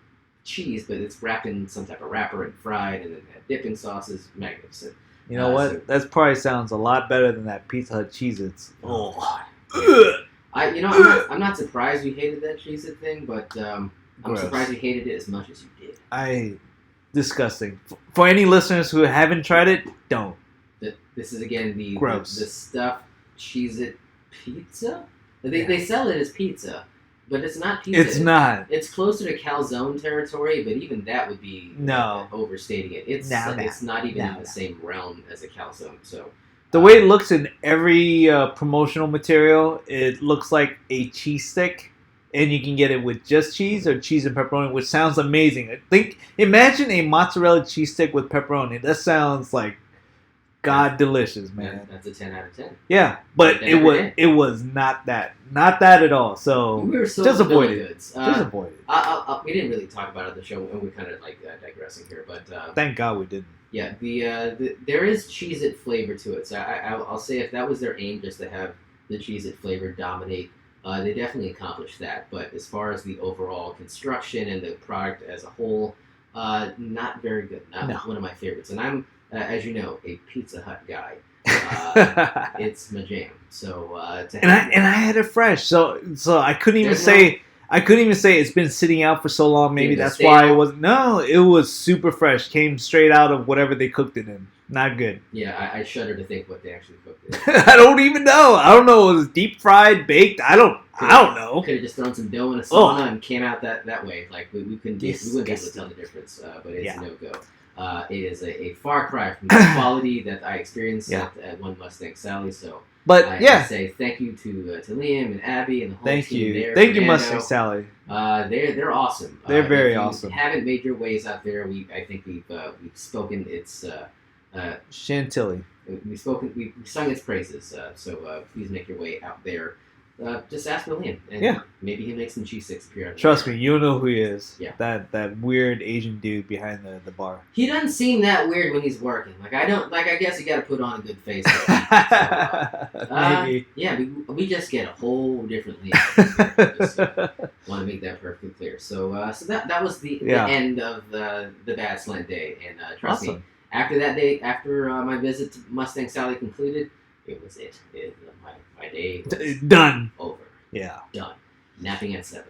cheese, but it's wrapped in some type of wrapper and fried, and then that dipping sauce is magnificent. You know what? So, that probably sounds a lot better than that Pizza Hut Cheez-Its. Oh, yeah. I'm not surprised you hated that Cheez-It thing, but I'm surprised you hated it as much as you did. Disgusting. For any listeners who haven't tried it, don't. This is again the gross stuffed Cheez-It pizza. They sell it as pizza, but it's not pizza. It's not. It's closer to calzone territory, but even that would be overstating it. It's not even in the same realm as a calzone. So the way it looks in every promotional material, it looks like a cheese stick, and you can get it with just cheese or cheese and pepperoni, which sounds amazing. Imagine a mozzarella cheese stick with pepperoni. That sounds like God delicious, man. That's a 10 out of 10. Yeah, but it was not that at all. So we were so disappointed. Disappointed. We didn't really talk about it on the show, and we're kind of like digressing here, but thank God we didn't. Yeah, there is Cheez-It flavor to it. So I'll say if that was their aim, just to have the Cheez-It flavor dominate, they definitely accomplished that. But as far as the overall construction and the product as a whole, not very good. Not one of my favorites. And I'm, as you know, a Pizza Hut guy. It's my jam. So I had it fresh. So I couldn't even say it's been sitting out for so long. Maybe that's why it wasn't. No, it was super fresh. Came straight out of whatever they cooked it in. Not good. Yeah, I shudder to think what they actually cooked it in. I don't even know. I don't know. It was deep fried, baked. I don't know. Could have just thrown some dough in a sauna and came out that way. Like we wouldn't be able to tell the difference. But it's no go. It is a far cry from the quality that I experienced at One Mustang Sally. So, I say thank you to Liam and Abby and the whole team there. Thank you, Mustang Sally. They're awesome. They're very awesome. If you haven't made your ways out there, I think we've spoken its Chantilly. We've sung its praises. So please make your way out there. Just ask for Liam, and maybe he'll make some cheese sticks appear. Trust me, you know who he is. Yeah, that weird Asian dude behind the bar. He doesn't seem that weird when he's working. I guess you got to put on a good face. Maybe. Yeah, we just get a whole different Liam. Just want to make that perfectly clear. So that was the end of the Badslant day, and trust me, after that day, after my visit to Mustang Sally concluded, it was it. My day was done. Over. Yeah. Done. Napping at 7.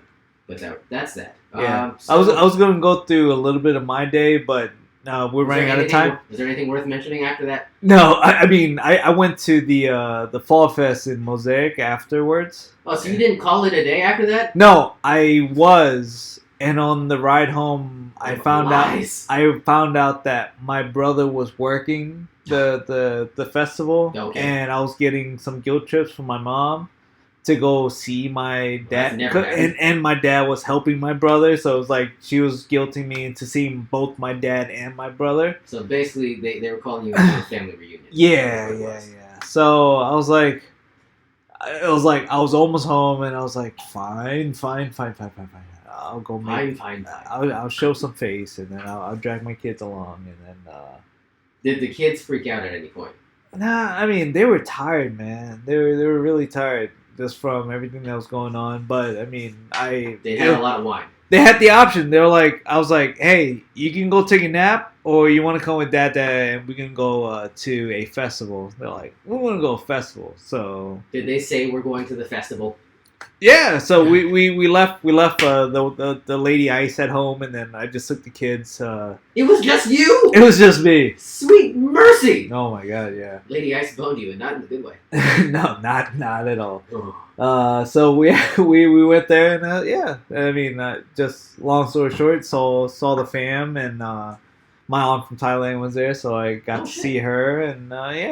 But that's that. Yeah. I was going to go through a little bit of my day, but we're running out of time. Is there anything worth mentioning after that? No, I mean I went to the Fall Fest in Mosaic afterwards. Oh, so you didn't call it a day after that? No, I was, and on the ride home, I found out that my brother was working the festival, and I was getting some guilt trips from my mom to go see my dad, and my dad was helping my brother, so it was like she was guilting me into seeing both my dad and my brother. So basically, they were calling you a family reunion. Yeah. So I was like, I was almost home, and I was like, fine. I'll go I'll show some face, and then I'll drag my kids along, and then. Did the kids freak out at any point? Nah, I mean they were tired, man. They were really tired just from everything that was going on. But I mean, they had a lot of wine. They had the option. They were like, I was like, hey, you can go take a nap, or you want to come with Dad, and we can go to a festival. They're like, we want to go to a festival. So did they say we're going to the festival? Yeah, so we left the Lady Ice at home, and then I just took the kids. It was just you? It was just me. Sweet mercy! Oh my God, yeah. Lady Ice boned you, and not in a good way. No, not at all. So we went there, and I mean, just long story short, saw the fam, and my aunt from Thailand was there, so I got to see her, and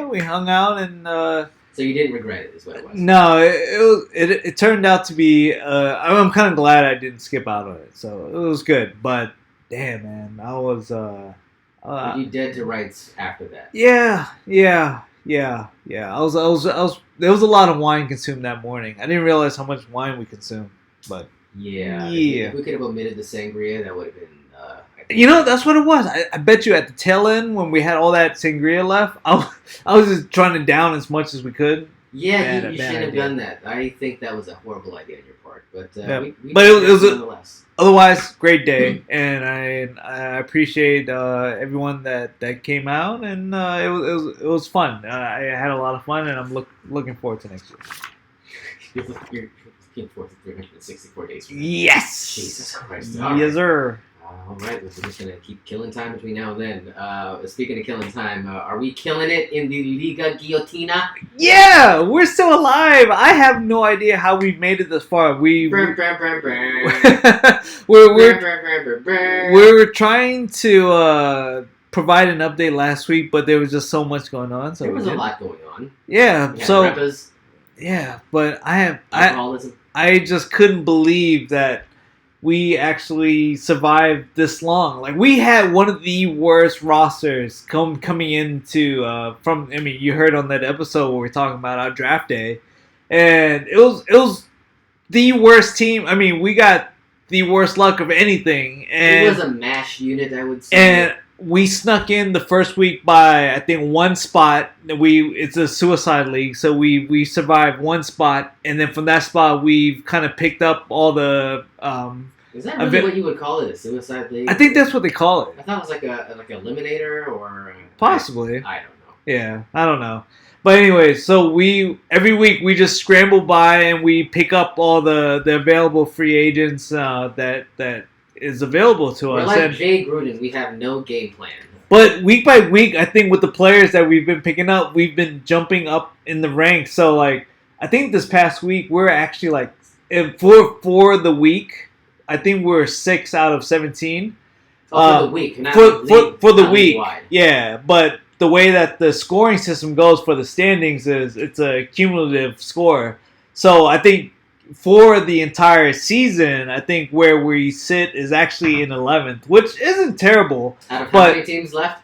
we hung out and. So you didn't regret it, is what it was. No, it turned out to be. I'm kind of glad I didn't skip out on it. So it was good. But damn, man, I was. You dead to rights after that. Yeah. I was. There was a lot of wine consumed that morning. I didn't realize how much wine we consumed. But yeah. If we could have omitted the sangria, that would have been. That's what it was. I bet you at the tail end when we had all that sangria left, I was just trying to down as much as we could. Yeah, you shouldn't have done that. I think that was a horrible idea on your part. But it was nonetheless. Otherwise, great day, and I appreciate everyone that came out, and it was fun. I had a lot of fun, and I'm looking forward to next year. You're looking forward to 364 days. Yes. Jesus Christ. Yes, sir. All right, we're just going to keep killing time between now and then. Speaking of killing time, are we killing it in the Liga Guillotina? Yeah, we're still alive. I have no idea how we've made it this far. We were trying to provide an update last week, but there was just so much going on. So there was a lot going on. Yeah, so Repas, yeah, but I just couldn't believe that we actually survived this long. Like, we had one of the worst rosters coming into you heard on that episode where we're talking about our draft day, and it was the worst team. I mean, we got the worst luck of anything, and it was a mash unit, I would say. And we snuck in the first week by, I think, one spot. It's a suicide league, so we survived one spot, and then from that spot we've kind of picked up all the. Is that really what you would call it, a suicide league? I think that's what they call it. I thought it was like a eliminator or possibly. I don't know. Yeah, I don't know. But anyway, so every week we just scramble by and we pick up all the available free agents that is available to us. We're like Jay Gruden, we have no game plan. But week by week, I think with the players that we've been picking up, we've been jumping up in the ranks. So, like, I think this past week, we're actually, like, for the week, I think we're 6 out of 17. For the week. Not for the week. Wide. Yeah, but the way that the scoring system goes for the standings is it's a cumulative score. So I think for the entire season, I think where we sit is actually in 11th, which isn't terrible. Out of how many teams left?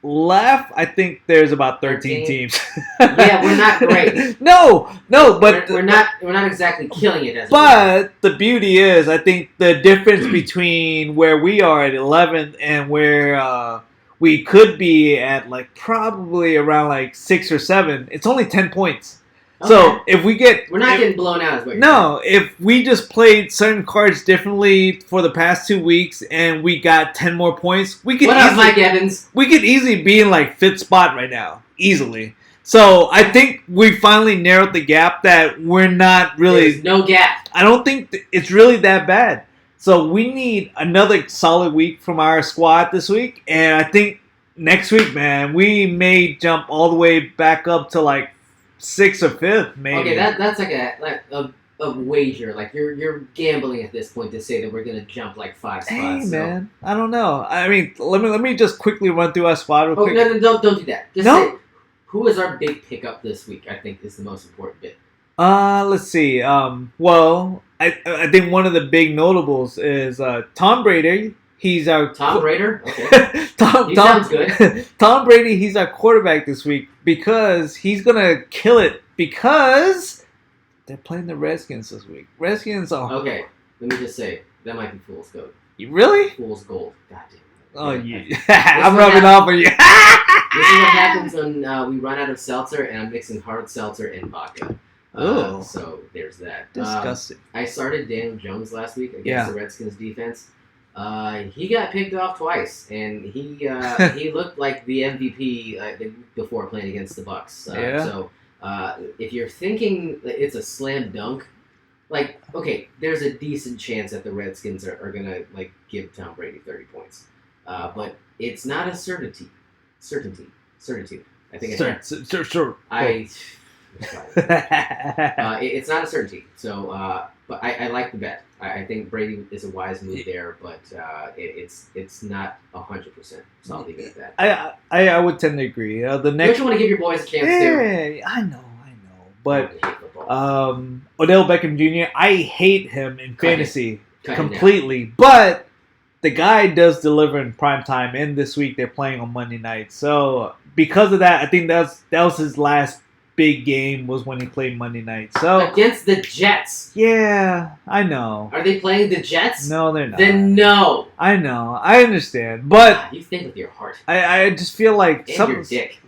Left, I think there's about 13 teams. Yeah, we're not great. No, but we're not exactly killing it. But the beauty is, I think the difference between where we are at 11th and where we could be at, like, probably around like 6 or 7, it's only 10 points. Okay. So if we we're not getting blown out, is what you're saying. If we just played certain cards differently for the past 2 weeks and we got 10 more points, we could Mike Evans? We could easily be in like 5th spot right now, easily. So I think we finally narrowed the gap that we're not really. There's no gap. I don't think it's really that bad. So we need another solid week from our squad this week, and I think next week, man, we may jump all the way back up to like 6th or 5th, maybe. Okay, that's like a wager. Like, you're gambling at this point to say that we're gonna jump like 5 spots. Hey, man, I don't know. I mean, let me just quickly run through our squad real quick. No, don't do that. Just say, who is our big pickup this week? I think is the most important bit. Let's see. Well, I think one of the big notables is Tom Brady. He's our Tom Raider. Okay. Sounds good. Tom Brady. He's our quarterback this week because he's gonna kill it because they're playing the Redskins this week. Redskins are okay. Let me just say that might be fool's gold. You really? Fool's gold. God damn it. Oh, you. I'm rubbing off on you. This is what happens when we run out of seltzer and I'm mixing hard seltzer and vodka. So there's that. Disgusting. I started Daniel Jones last week against the Redskins defense. He got picked off twice, and he looked like the MVP before playing against the Bucs. So if you're thinking that it's a slam dunk, like, okay, there's a decent chance that the Redskins are gonna like give Tom Brady 30 points, but it's not a certainty. I think it's sure. it's not a certainty. So But I like the bet. I think Brady is a wise move there, but it's not 100%. So I'll leave it at that. I would tend to agree. The next, Don't you want to give your boys a chance yeah, I know. But Odell Beckham Jr., I hate him in fantasy completely. But the guy does deliver in prime time, and this week they're playing on Monday night. So because of that, I think that was his last big game was when he played Monday night. So against the Jets. Yeah, I know. Are they playing the Jets? No, they're not. Then no. I know. I understand. But you think with your heart. I just feel like your dick.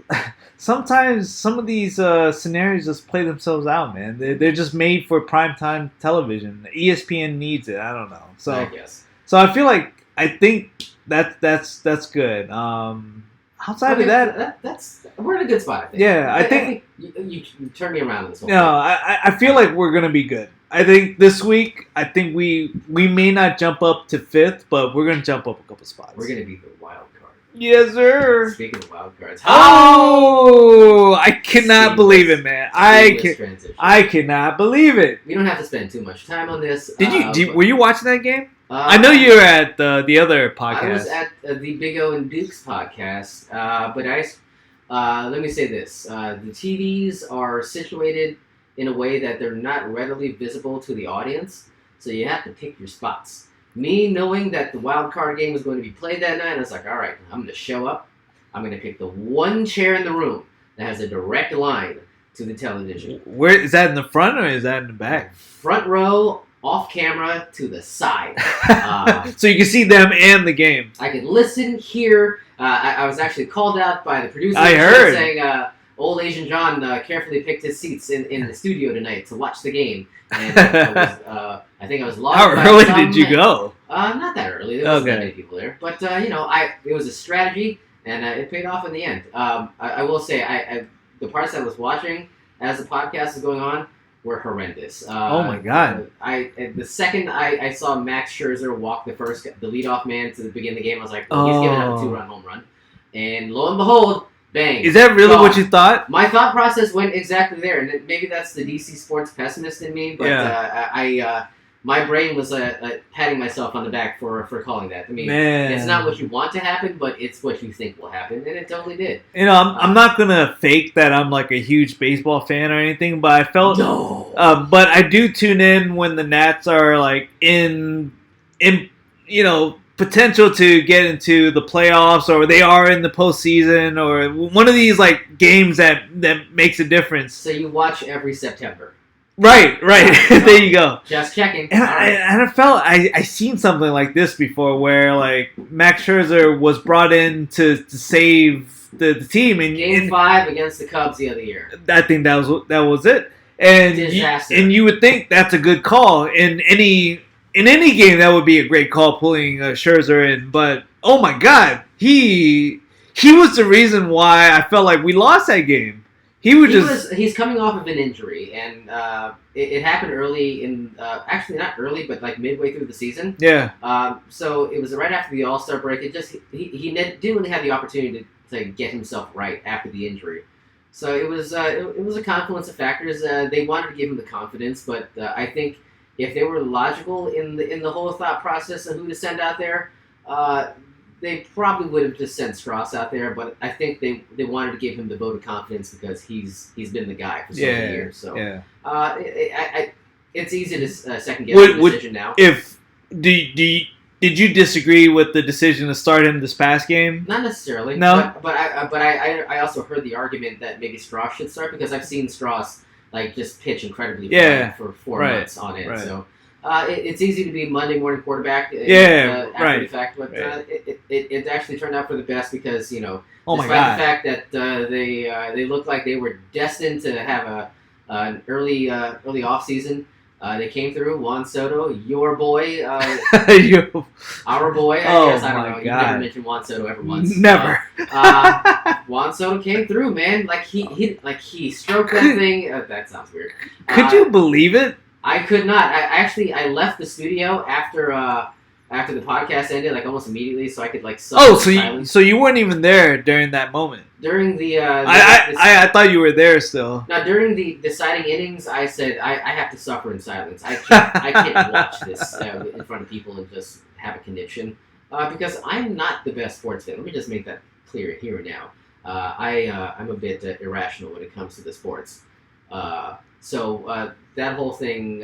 Sometimes some of these scenarios just play themselves out, man. They're just made for primetime television. ESPN needs it. I don't know. So I guess. So I feel like I think that's good. Outside of that, we're in a good spot. I think. Yeah, I think you turned me around in this whole thing. I feel like we're gonna be good. I think this week, I think we may not jump up to 5th, but we're gonna jump up a couple spots. We're gonna be the wild card. Yes, sir. Speaking of wild cards, I cannot believe it, man. I cannot believe it. We don't have to spend too much time on this. Were you watching that game? I know you were at the other podcast. I was at the Big O and Dukes podcast, but let me say this: the TVs are situated in a way that they're not readily visible to the audience, so you have to pick your spots. Me knowing that the wild card game was going to be played that night, I was like, all right, I'm going to show up. I'm going to pick the one chair in the room that has a direct line to the television. Where is that, in the front or is that in the back? Front row, off camera, to the side. So you can see them and the game. I could listen, hear. I was actually called out by the producer. I heard. Saying, old Asian John carefully picked his seats in the studio tonight to watch the game. And I think I was lost. How early did you go? Not that early. There wasn't that many people there. But, it was a strategy, and it paid off in the end. I will say, the parts I was watching as the podcast was going on were horrendous. Oh, my God. The second I saw Max Scherzer walk the leadoff man to begin the game, I was like, he's giving up a 2-run home run. And lo and behold, bang. Is that really what you thought? My thought process went exactly there, and maybe that's the DC sports pessimist in me, but my brain was patting myself on the back for calling that. I mean, it's not what you want to happen, but it's what you think will happen, and it totally did. I'm not gonna fake that I'm like a huge baseball fan or anything, but I felt but I do tune in when the Nats are like in potential to get into the playoffs, or they are in the postseason, or one of these like games that makes a difference. So you watch every September. Right. There you go. Just checking. And I felt I seen something like this before, where like Max Scherzer was brought in to save the team in Game 5 against the Cubs the other year. I think that was it. And you would think that's a good call in any game. That would be a great call, pulling Scherzer in. But oh my God, he was the reason why I felt like we lost that game. He's coming off of an injury, and it happened early in actually not early, but like midway through the season. Yeah. So it was right after the All-Star break. He didn't really have the opportunity to get himself right after the injury. So it was a confluence of factors. They wanted to give him the confidence, but I think if they were logical in the whole thought process of who to send out there, they probably would have just sent Strauss out there, but I think they wanted to give him the vote of confidence because he's been the guy for so many years. So it's easy to second guess the decision now. Did you disagree with the decision to start him this past game? Not necessarily. No, but I also heard the argument that maybe Strauss should start, because I've seen Strauss like just pitch incredibly well for 4 months on it. Right. So. It's easy to be Monday morning quarterback after the fact, but it actually turned out for the best because, despite the fact that they looked like they were destined to have an early off season, they came through. Juan Soto, your boy, our boy. I don't know. You never mentioned Juan Soto ever once. Never. Juan Soto came through, man. Like he stroked that thing. That sounds weird. Could you believe it? I could not. I left the studio after after the podcast ended, like almost immediately, so I could like. Oh, so you weren't even there during that moment. During the I thought you were there still. Now, during the deciding innings, I said I have to suffer in silence. I can't watch this in front of people and just have a conniption because I'm not the best sports fan. Let me just make that clear here and now. I'm a bit irrational when it comes to the sports. So that whole thing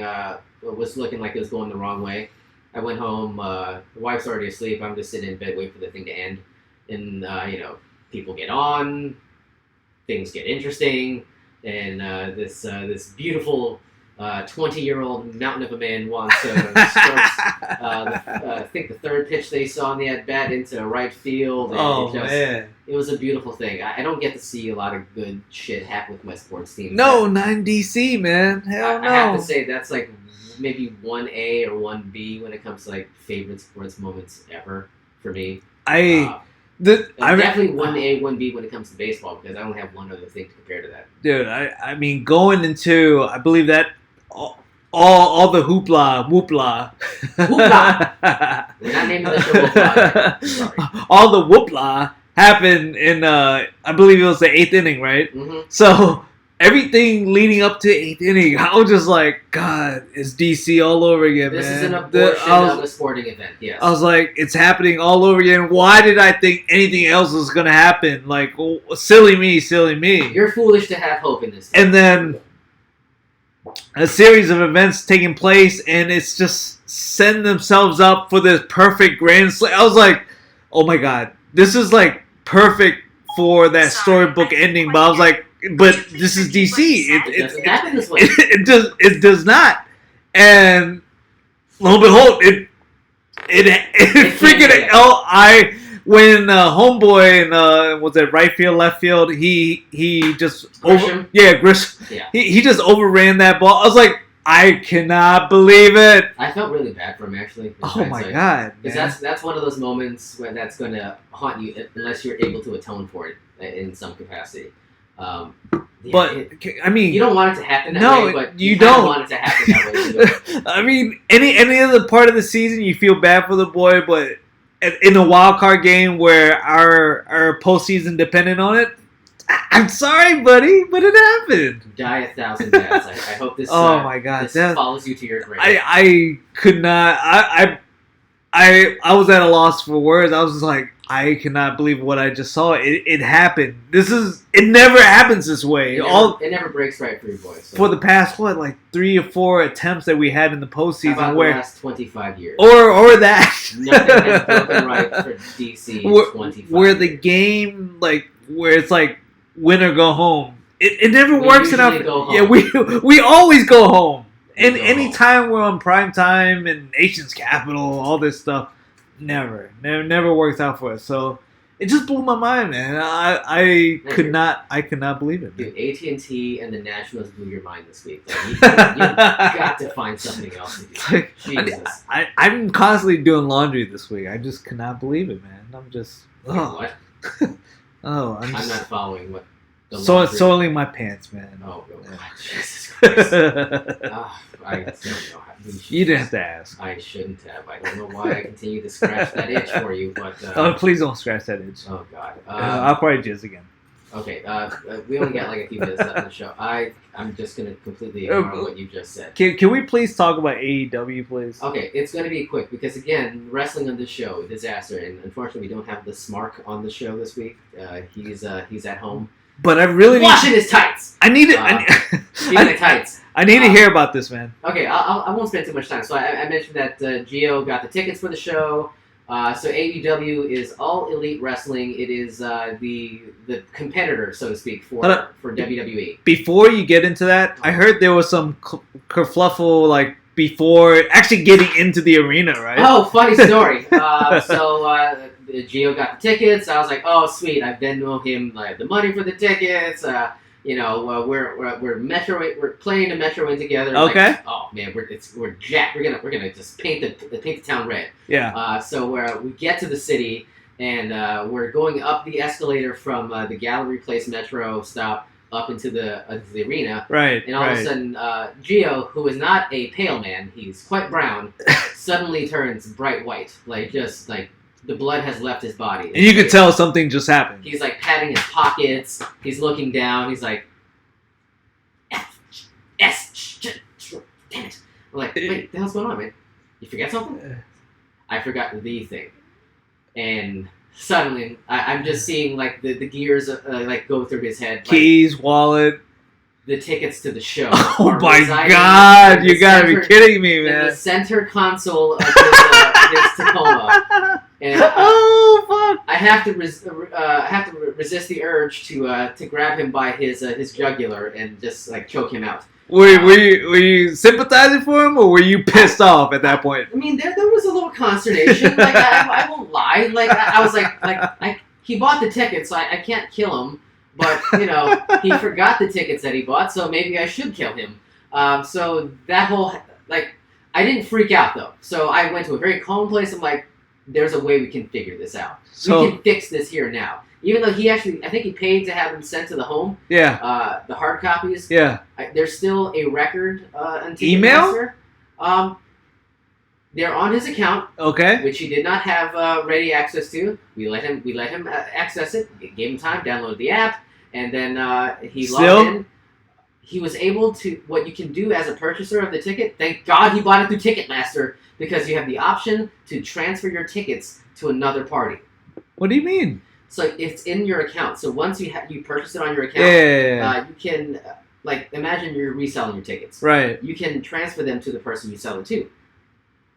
was looking like it was going the wrong way. I went home. The wife's already asleep. I'm just sitting in bed waiting for the thing to end. And, people get on, things get interesting, and this beautiful 20-year-old mountain of a man wants to strokes, I think the third pitch they saw in the at-bat into right field. And man. It was a beautiful thing. I don't get to see a lot of good shit happen with my sports teams. No, not in DC, man. Hell no. I have to say, that's like maybe 1A or 1B when it comes to like favorite sports moments ever for me. Definitely 1A, 1B when it comes to baseball because I don't have one other thing to compare to that. Dude, I mean, going into, I believe that all the whoopla. Whoopla! We're not naming the show Whoopla. Sorry. All the whoopla happened in, I believe it was the 8th inning, right? Mm-hmm. So everything leading up to 8th inning, I was just like, God, it's DC all over again, this man. This is an abortion of a sporting event, yes. I was like, it's happening all over again. Why did I think anything else was going to happen? Like, silly me. You're foolish to have hope in this. And then a series of events taking place, and it's just setting themselves up for this perfect grand slam. I was like, oh my God, this is like perfect for that storybook ending. But I was like, but this is DC. It does not. And lo and behold, it freaking when homeboy and was it right field, left field, he just Grisham? Grisham. Yeah. He just overran that ball. I was like, I cannot believe it. I felt really bad for him actually. Oh my God! Because that's one of those moments where that's going to haunt you unless you're able to atone for it in some capacity. But I mean, you don't want it to happen that way, but you don't want it to happen that way. I mean, any other part of the season, you feel bad for the boy, but in a wild card game where our postseason depended on it, I'm sorry, buddy, but it happened. Die 1,000 deaths. I hope this. Oh my God, this follows you to your grave. I could not. I was at a loss for words. I was just like, I cannot believe what I just saw. It happened. It never happens this way. It never breaks right for your boys. So. For the past, 3 or 4 attempts that we had in the postseason. How about the last 25 years? Or that. Nothing has broken right for DC in 25 where the years. game, where it's like, win or go home. It never works enough. Yeah, we always go home. And any time we're on prime time and nation's capital, all this stuff, never works out for us. So it just blew my mind, man. I could not believe it. Dude, AT&T and the Nationals blew your mind this week. You've got to find something else to do. Jesus. I'm constantly doing laundry this week. I just could not believe it, man. I'm just what? I'm not following what. Soiling my pants, man. Oh, God. Jesus Christ. I don't know. You didn't have to ask. I shouldn't have. I don't know why I continue to scratch that itch for you, but... please don't scratch that itch. Oh, God. I'll probably jizz again. Okay, we only got a few minutes left in the show. I'm just going to completely ignore what you just said. Can we please talk about AEW, please? Okay, it's going to be quick, because again, wrestling on this show, disaster, and unfortunately we don't have the Smark on the show this week. He's at home. But I really washing his tights. I need it. Speaking of tights, I need to hear about this, man. Okay, I won't spend too much time. So I mentioned that Gio got the tickets for the show. So AEW is All Elite Wrestling. It is the competitor, so to speak, for WWE. Before you get into that, I heard there was some kerfluffle before actually getting into the arena, right? Oh, funny story. Gio got the tickets. I was like, oh, sweet. I Venmo him the money for the tickets. We're playing the Metro in together. Okay. Oh man, we're jacked. We're gonna just paint the town red. Yeah. So we get to the city and we're going up the escalator from the Gallery Place Metro stop up into the arena. Right. And all of a sudden, Gio, who is not a pale man, he's quite brown, suddenly turns bright white, just like the blood has left his body. And you could tell something just happened. He's like patting his pockets. He's looking down. He's like, damn it. I'm like, wait, the hell's going on, man? You forget something? I forgot the thing. And suddenly, I'm just seeing like the gears like go through his head. Keys, wallet. The tickets to the show. Oh my God! You gotta be kidding me, man! In the center console of his Tacoma. And, oh fuck! I have to resist the urge to grab him by his jugular and just like choke him out. Were you sympathizing for him, or were you pissed off at that point? I mean, there was a little consternation. Like I won't lie. Like I was like he bought the tickets, so I can't kill him. But he forgot the tickets that he bought, so maybe I should kill him. So that whole I didn't freak out though. So I went to a very calm place. I'm like, there's a way we can figure this out. We can fix this here now. Even though I think he paid to have them sent to the home. Yeah. The hard copies. Yeah. There's still a record on email. They're on his account. Okay. Which he did not have ready access to. We let him access it. Gave him time. Download the app, and then he logged in. He was able to. What you can do as a purchaser of the ticket. Thank God he bought it through Ticketmaster, because you have the option to transfer your tickets to another party. What do you mean? So it's in your account. So once you purchase it on your account, you can imagine you're reselling your tickets. Right. You can transfer them to the person you sell it to.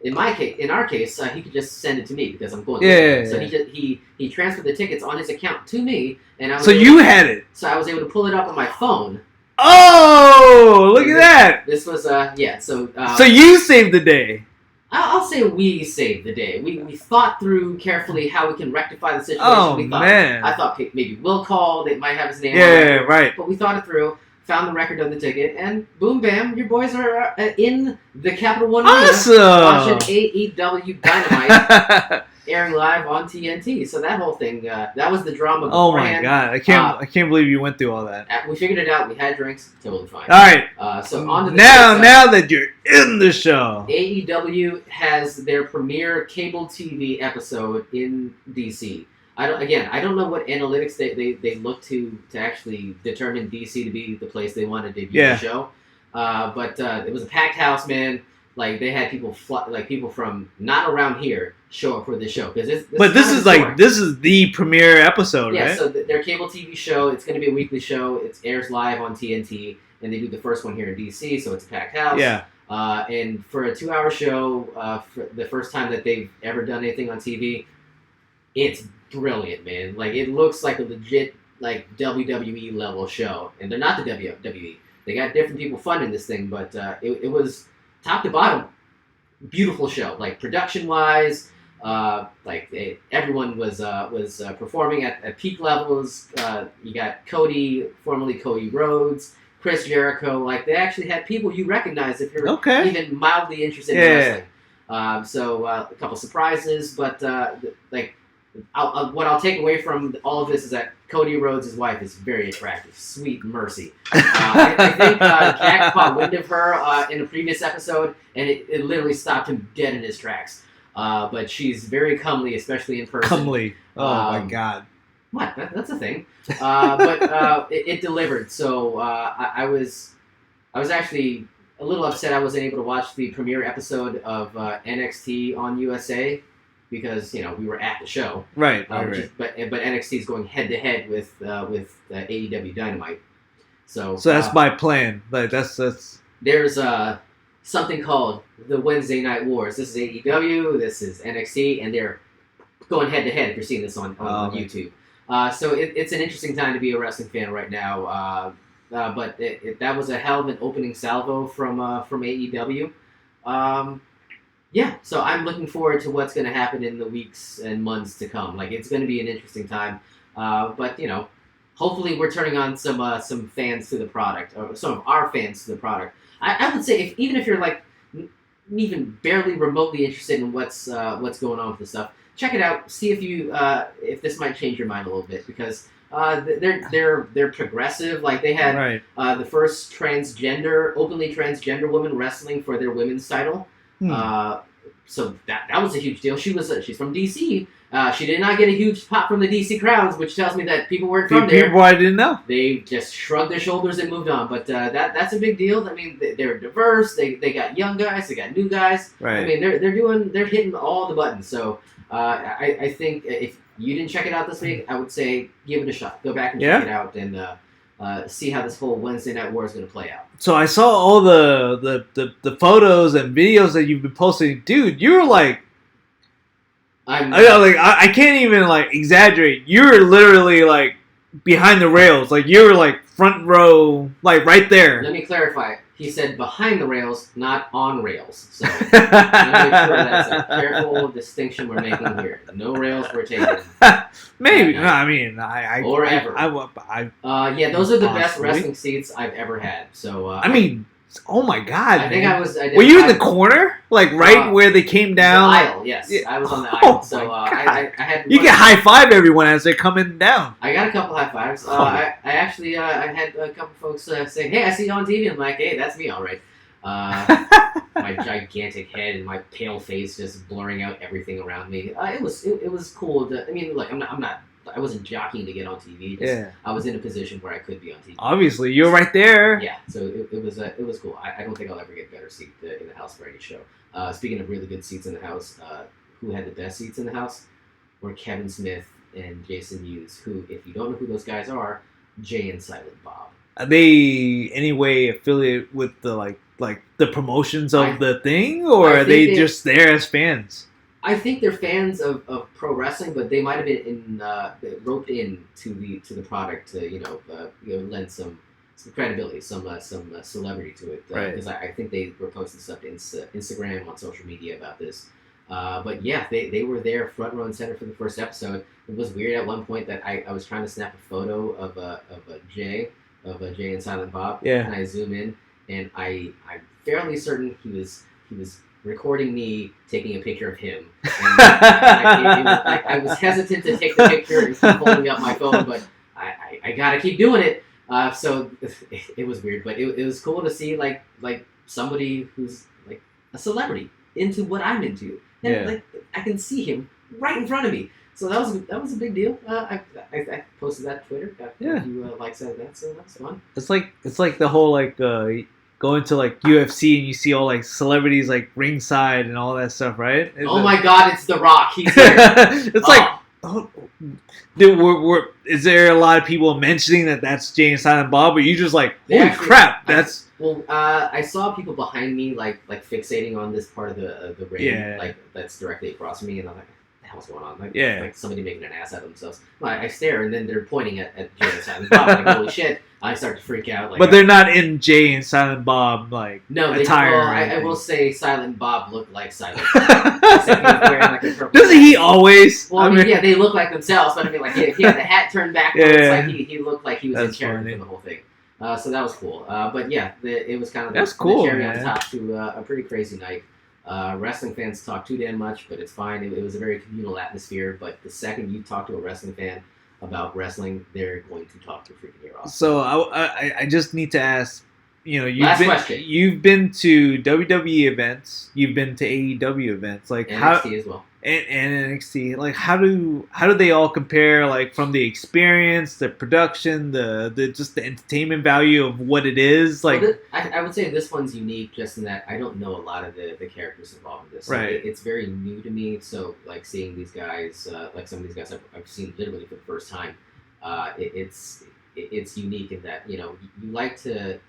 In our case, he could just send it to me because I'm going. So he transferred the tickets on his account to me, and I was had it. So I was able to pull it up on my phone. Oh, look at that! This was So you saved the day. I'll say we saved the day. We thought through carefully how we can rectify the situation. Oh man! I thought maybe we'll call. They might have his name. Yeah, right. But we thought it through. Found the record of the ticket, and boom, bam, your boys are in the Capital One Arena watching AEW Dynamite airing live on TNT. So that whole thing, that was the drama. Oh my God, I can't believe you went through all that. We figured it out. We had drinks, totally fine. All right. So on to the now that you're in the show, AEW has their premiere cable TV episode in DC. I don't know what analytics they look to actually determine DC to be the place they want to debut the show. But it was a packed house, man. Like they had people people from not around here show up for this show because this is the premiere episode, right? Yeah. So their cable TV show. It's going to be a weekly show. It airs live on TNT, and they do the first one here in DC. So it's a packed house. Yeah. And for a 2-hour show, for the first time that they've ever done anything on TV, it's brilliant, man. Like it looks like a legit WWE level show, and they're not the WWE. They got different people funding this thing, but it was top to bottom beautiful show. Like production wise, everyone was performing at peak levels. You got Cody, formerly Cody Rhodes, Chris Jericho. Like they actually had people you recognize if you're even mildly interested in wrestling. So a couple surprises, but what I'll take away from all of this is that Cody Rhodes' wife is very attractive. Sweet mercy. I think Jack caught wind of her in a previous episode, and it literally stopped him dead in his tracks. But she's very comely, especially in person. Comely. Oh my God. What? That's a thing. But it delivered. So I was actually a little upset I wasn't able to watch the premiere episode of NXT on USA. Because we were at the show, right? But NXT is going head to head with AEW Dynamite, so that's my plan. Like that's there's something called the Wednesday Night Wars. This is AEW, this is NXT, and they're going head to head. If you're seeing this on YouTube, so it's an interesting time to be a wrestling fan right now. But that was a hell of an opening salvo from AEW. Yeah, so I'm looking forward to what's going to happen in the weeks and months to come. Like, it's going to be an interesting time. But, hopefully we're turning on some fans to the product, or some of our fans to the product. I would say, even if you're, even barely remotely interested in what's going on with this stuff, check it out. See if this might change your mind a little bit because they're progressive. Like they had the first openly transgender woman wrestling for their women's title. So that was a huge deal. She's from DC. She did not get a huge pop from the DC crowds, which tells me that people weren't from there. People I didn't know. They just shrugged their shoulders and moved on. But that's a big deal. I mean, they're diverse. They got young guys. They got new guys. Right. I mean, they're hitting all the buttons. So I think if you didn't check it out this week, I would say give it a shot. Go back and check it out and see how this whole Wednesday Night War is going to play out. So I saw all the photos and videos that you've been posting. Dude, you were like, I can't even like exaggerate. You were literally like behind the rails. Like you were like front row, like right there. Let me clarify. He said behind the rails, not on rails. So make sure that's a careful distinction we're making here. No rails were taken. Maybe. No, I mean, or ever. Yeah, those are the best wrestling seats I've ever had. So I mean, oh my God! I think I was. Were you in the corner, like right where they came down? The aisle, yes. Yeah. I was on the aisle. So I had. You can high five everyone as they're coming down. I got a couple high fives. I actually I had a couple folks say, "Hey, I see you on TV." I'm like, "Hey, that's me, all right." My gigantic head and my pale face just blurring out everything around me. It was cool. I mean, look, I wasn't jockeying to get on TV. I was in a position where I could be on TV. Obviously, you're right there. Yeah, so it was cool. I don't think I'll ever get better seat in the house for any show. Speaking of really good seats in the house, who had the best seats in the house were Kevin Smith and Jason Mewes, who, if you don't know who those guys are, Jay and Silent Bob. Are they any way affiliated with the like the promotions of the thing, or are they just there as fans? I think they're fans of pro wrestling, but they might have been roped in to the product to lend some credibility, some celebrity to it. Because I think they were posting stuff to Instagram, on social media about this. But yeah, they were there front row and center for the first episode. It was weird at one point that I was trying to snap a photo of Jay and Silent Bob, and I zoom in, and I'm fairly certain he was recording me taking a picture of him. And I was hesitant to take the picture and keep holding up my phone, but I gotta keep doing it. So it was weird, but it was cool to see like somebody who's like a celebrity into what I'm into, and like I can see him right in front of me. So that was a big deal. I posted that on Twitter. Got a few likes out of that, so that was fun. It's like the whole like going to like UFC and you see all like celebrities like ringside and all that stuff, right? My God, it's The Rock. He's there. It's like, dude, is there a lot of people mentioning that that's Jay and Silent Bob? Or you just like, holy crap, that's. I saw people behind me like fixating on this part of the ring, like that's directly across from me, and I'm like, what's going on? Like somebody making an ass out of themselves. Well, I stare, and then they're pointing at Jay and Silent Bob. Like, holy shit! I start to freak out. Like, but they're not in Jay and Silent Bob attire. I will say Silent Bob looked like Silent Bob. Doesn't he always? Well, yeah, they look like themselves, but I mean, like he had the hat turned back. It's like he looked like he was in character for the whole thing. So that was cool. But yeah, it was kind of the cherry on top to a pretty crazy night. Wrestling fans talk too damn much, but it's fine. It was a very communal atmosphere, but the second you talk to a wrestling fan about wrestling, they're going to talk to freaking ear off. So I just need to ask, question. You've been to WWE events, you've been to AEW events, like NXT as well. And NXT, like how do they all compare, like from the experience, the production, the just the entertainment value of what it is? Like, I would say this one's unique just in that I don't know a lot of the characters involved in this. So it's very new to me. So like seeing these guys, like some of these guys I've seen literally for the first time, it's unique in that you like to.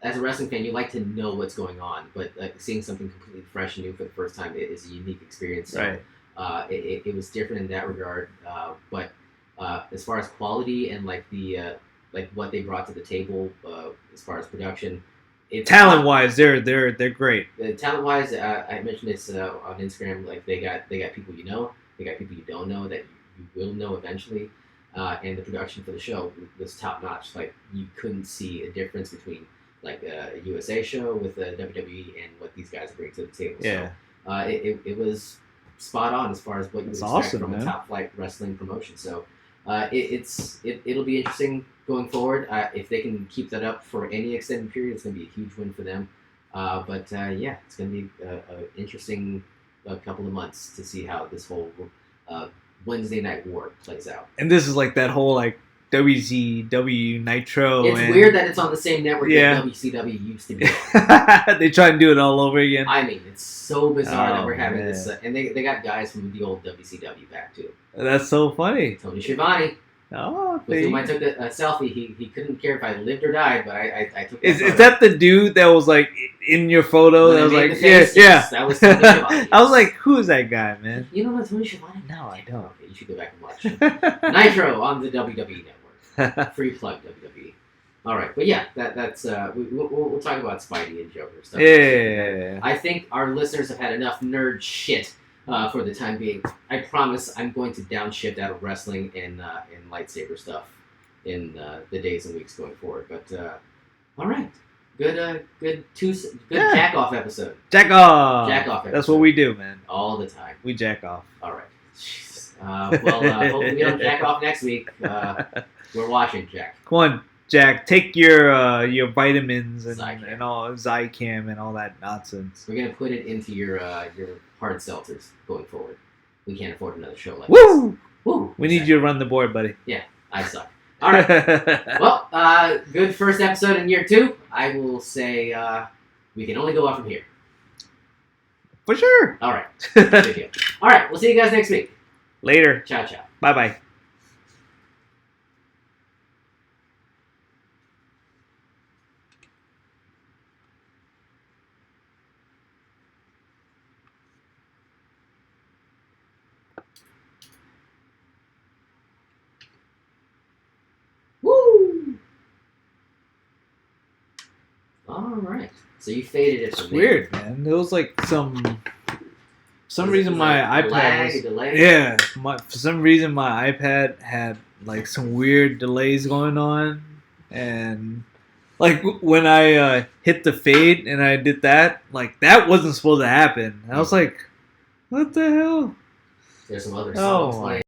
As a wrestling fan, you like to know what's going on, but seeing something completely fresh and new for the first time is a unique experience. So, it was different in that regard. But as far as quality and like the what they brought to the table, as far as production, talent-wise, they're great. Talent-wise, I mentioned this on Instagram. Like they got people they got people you don't know that you will know eventually, and the production for the show was top-notch. Like you couldn't see a difference between like a USA show with the WWE and what these guys bring to the table. So it was spot on as far as what you would That's expect awesome, from man. a top flight wrestling promotion. So it'll be interesting going forward. If they can keep that up for any extended period, it's going to be a huge win for them. Yeah, it's going to be an interesting couple of months to see how this whole Wednesday Night War plays out. And this is like that whole like WCW Nitro. It's weird that it's on the same network that WCW used to be on. They try and do it all over again. I mean, it's so bizarre that we're having man. this. And they got guys from the old WCW back, too. That's so funny. Tony Schiavone, Oh, with whom I took a selfie. He couldn't care if I lived or died, but I took that is photo. that the dude that was like in your photo? When That I was made like, the face, yeah. yes, that was Tony Schiavone. I was like, who is that guy, man? You don't know Tony Schiavone? No, I don't. Okay, you should go back and watch Nitro on the WWE Network. Free plug WWE. All right, but yeah, that's we'll talk about Spidey and Joker stuff. Yeah. I think our listeners have had enough nerd shit for the time being. I promise I'm going to downshift out of wrestling and lightsaber stuff in the days and weeks going forward. But all right, good jack off episode. Jack off. Jack off episode. That's what we do, man. All the time. We jack off. All right. Hopefully we don't jack off next week. We're watching, Jack. Come on, Jack. Take your vitamins Zycam. and all Zycam and all that nonsense. We're gonna put it into your hard seltzers going forward. We can't afford another show like Woo! this. Woo! We need you to run the board, buddy. I suck. All right. Well, good first episode in year 2. I will say we can only go up from here. For sure. All right. Good deal. All right. We'll see you guys next week. Later. Ciao, ciao. Bye-bye. Woo! All right. So you faded it. It's from there. weird, man. There was like some reason my iPad was, delay? yeah, for some reason my iPad had like some weird delays going on, and like when I hit the fade and I did that, like that wasn't supposed to happen. And I was like, what the hell? There's some other Oh songs my playing.